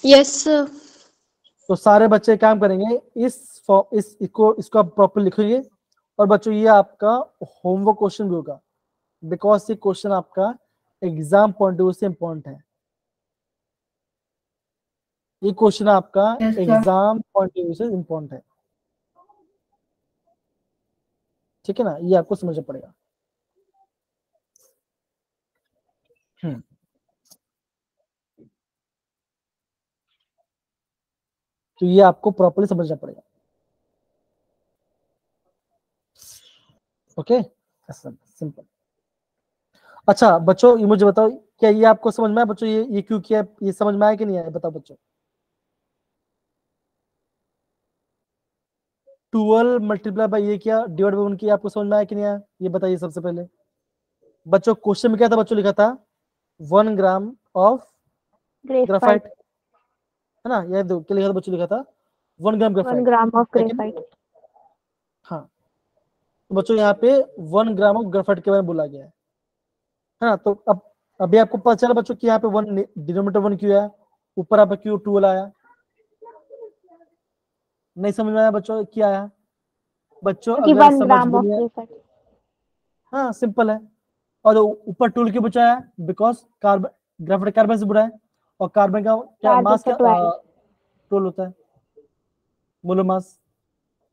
यस सर। तो सारे बच्चे काम करेंगे, इसको आप प्रॉपर लिखेंगे। और बच्चों ये आपका होमवर्क क्वेश्चन भी होगा, बिकॉज ये क्वेश्चन आपका एग्जाम पॉइंट ऑफ व्यू से इंपॉर्टेंट है। ये क्वेश्चन आपका Yes, sir. Exam point of view से इंपॉर्टेंट है, ठीक है ना, ये आपको समझना पड़ेगा। तो ये आपको प्रॉपर्ली समझना पड़ेगा। Okay, simple. अच्छा बच्चों, ये मुझे बताओ, क्या ये आपको समझ में आया बच्चों? ये क्यों किया, ये समझ में आया कि नहीं आया, बताओ बच्चों। 12 मल्टीप्लाई बाई ये किया डिवाइड बाई 1 किया, आपको समझ में आया कि नहीं आया, ये बताइए सबसे पहले। बच्चों क्वेश्चन में क्या था बच्चों, लिखा था 1 ग्राम ऑफ ग्राफाइट, है ना, ये दो क्या लिखा था बच्चों, लिखा था 1 ग्राम 1 ग्राफाइट। gram of graphite. हाँ, तो बच्चों यहाँ पे 1 ग्राम ऑफ ग्राफाइट के बारे में बोला गया है ना। तो अब अभी आपको पता चला बच्चों कि यहाँ पे 1 डिनोमिनेटर 1 क्यों आया, ऊपर आपका क्यों 12 आया? नहीं समझ में आया बच्चों क्या आया? बच्चों क्योंकि अगर 1 समझ gram में of नहीं आया, graphite. हाँ सिंपल है। और ऊपर 12 क्यों बचा है? बिकॉज कार्बन, ग्राफाइट कार्बन से जुड़ा है, और कार्बन का क्या Charge मास, of the क्या 12. 12 होता है, मोलर मास,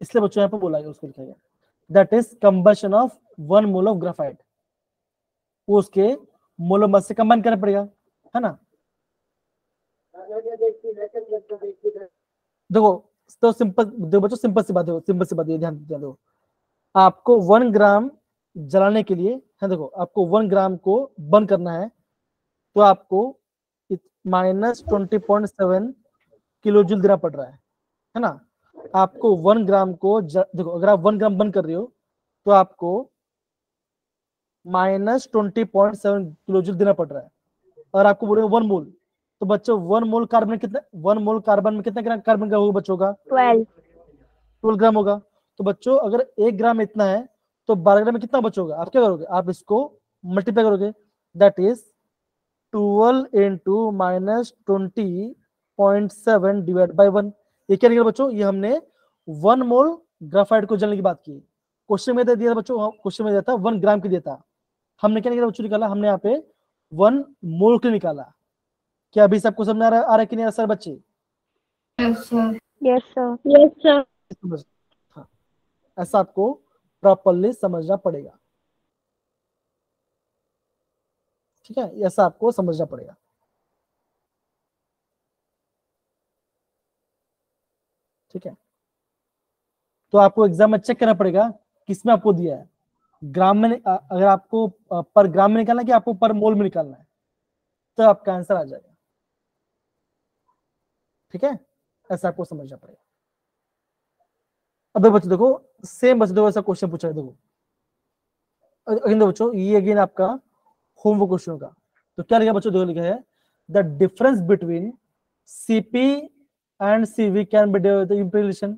इसलिए बच्चों यहाँ पे बोला गया, उसको लिखा गया that is combustion of 1 mole of graphite. वो उसके मोलर मास से कंबाइन करना पड़ेगा, है ना। देखो तो सिंपल, देखो बच्चों सिंपल सी बात है, सिंपल सी बात है, ध्यान दो। आपको 1 ग्राम जलाने के लिए है, देखो आपको 1 ग्राम को बर्न करना है, तो आपको -20.7 किलो जूल देना पड़ रहा है ना। आपको 1 ग्राम को देखो, अगर आप 1 ग्राम बर्न कर रहे हो तो आपको -20.7 किलो जूल देना पड़ रहा है। और आपको बोल रहे 1 मोल, तो बच्चों 1 मोल कार्बन कितना, 1 मोल कार्बन में कितना ग्राम कार्बन का होगा बच्चों का? 12 ग्राम होगा। तो बच्चों अगर 1 ग्राम इतना है तो 12 ग्राम में कितना बचोगा? आप क्या करोगे? आप इसको मल्टीप्लाई करोगे, that is 12 into -20.7 divide by 1। ये क्या निकला बच्चों? ये हमने 1 मोल ग्राफाइट को जलने की बात की। क्वेश्चन में दिया था बच्चों, क्वेश्चन में दिया था 1 ग्राम की देता, हमने क्या निकाला बच्चों? निकाला हमने यहाँ पे 1 मोल के निकाला। क्या अभी सबको समझ आ रहा है कि नहीं आ रहा सर बच्चे? Yes, sir. Yes, sir. Yes, sir. हाँ, ऐसा आपको प्रॉपरली समझना पड़ेगा, ठीक है, ऐसा आपको समझना पड़ेगा। ठीक है, तो आपको एग्जाम में चेक करना पड़ेगा किसमें आपको दिया है, ग्राम में, अगर आपको पर ग्राम में निकालना है कि आपको पर मोल में निकालना है, तो आपका आंसर आ जाएगा। ठीक है, ऐसा आपको समझना पड़ेगा। अब बच्चों देखो, सेम बच्चों देखो, ऐसा क्वेश्चन पूछा है, देखो अगेन बच्चों, ये अगेन आपका होमवर्क क्वेश्चन होगा। तो क्या लिखा बच्चों? देखो लिखा है the difference between Cp and Cv can be the integration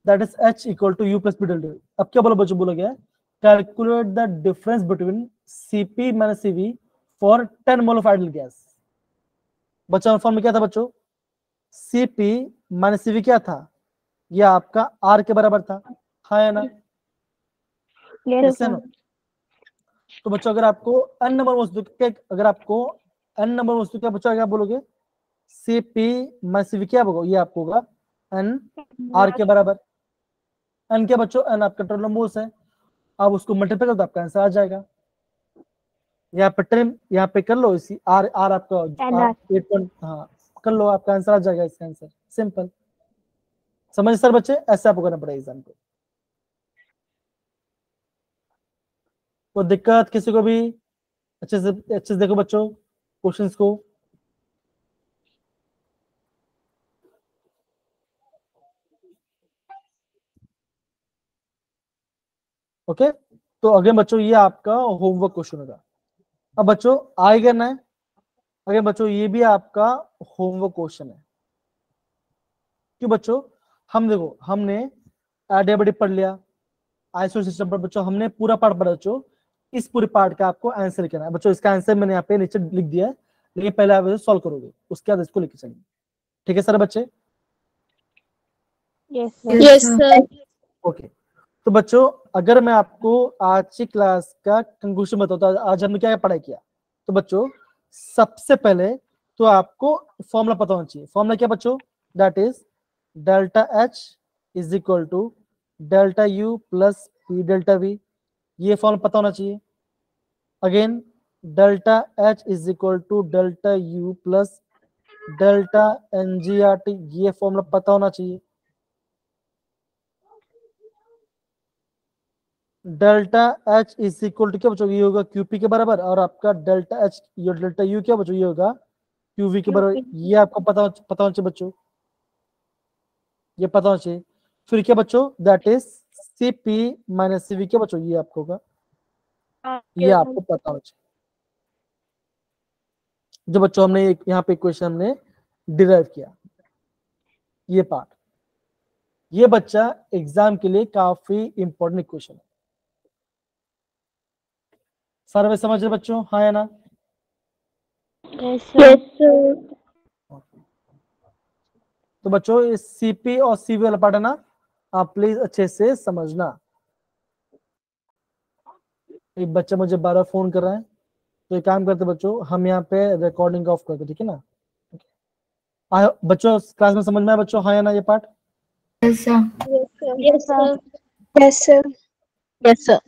that is H equal to U plus P delta. अब क्या बोला बच्चों? बोला गया calculate the difference between Cp minus Cv for 10 mole of ideal gas. बच्चों form क्या था बच्चों? Cp माइनस Cv क्या था? यह आपका R के बराबर था, हाँ या ना? Yes, sir. तो बच्चों अगर आपको n नंबर वस्तु के, अगर आपको n नंबर वस्तु क्या बच्चों क्या बोलोगे? Cp माइनस Cv क्या होगा? ये आपको होगा n R के बराबर। n क्या बच्चों? n आपका टोटल मोल्स है, आप उसको मल्टीप्लाई करो तो आपका आंसर आ जाएगा। यहाँ पे टर्म यहाँ पे कर लो, इसी R आपका 8 हाँ कर लो, आपका आंसर आ जाएगा, इसका आंसर सिंपल। समझ सर बच्चे? ऐसे आपको करना पड़ेगा एग्जाम को। तो दिक्कत किसी को भी? अच्छे से देखो बच्चों क्वेश्चंस को। ओके, तो अगेन बच्चों ये आपका होमवर्क क्वेश्चन होगा। अब बच्चों आगे करना है, अगेन बच्चों ये भी आपका होमवर्क क्वेश्चन है। क्यों बच्चों? हम देखो, हमने एडियाबेटिक पढ़ लिया, आइसोटोप सिस्टम पर बच्चों हमने पूरा पार्ट पढ़ा बच्चों। इस पूरे पार्ट का आपको आंसर लिखना है बच्चों। इसका आंसर मैंने यहाँ पे नीचे लिख दिया है, लेकिन पहले आप इसे सॉल्व करोगे, उसके बाद इसको लेके चलेंगे। ठीक है सर बच्चे? Yes, Yes, sir. ओके। तो बच्चों अगर मैं आपको आज की क्लास का कंक्लूजन बताता हूं, आज हमने क्या पढ़ाई किया, तो बच्चों सबसे पहले तो आपको फॉर्मूला पता होना चाहिए। फॉर्मूला क्या बच्चों? That is delta H is equal to delta U plus P delta V, ये फॉर्मूला पता होना चाहिए। Again delta H is equal to delta U plus delta NGRT, ये फॉर्मूला पता होना चाहिए। Delta H is equal to क्या बच्चों? ये होगा क्यूपी के बराबर, और आपका डेल्टा एच ये डेल्टा यू क्या बच्चों? ये होगा क्यूवी के बराबर। ये आपको पता होना चाहिए बच्चों, ये पता होना चाहिए। फिर क्या बच्चों? That is CP minus CV क्या बच्चों? ये आपको होगा, ये आपको पता होना चाहिए। जो बच्चों हमने यहाँ पे इक्वेशन हमने डिराइव किया, ये पार्ट, ये बच्चा एग्जाम के लिए काफी इंपॉर्टेंट इक्वेशन है। सारे में समझ रहे बच्चों? हाँ या ना? yes, sir. तो बच्चों इस सीपी और सीवी वाला पार्ट है ना, आप प्लीज अच्छे से समझना। एक बच्चा मुझे बार बार फोन कर रहा है, तो एक काम करते बच्चों, हम यहाँ पे रिकॉर्डिंग ऑफ करते, ठीक है ना? बच्चों क्लास में समझ में आया बच्चों? हाँ या ना ये part? Yes, sir. Yes, sir. Yes, sir. Yes, sir.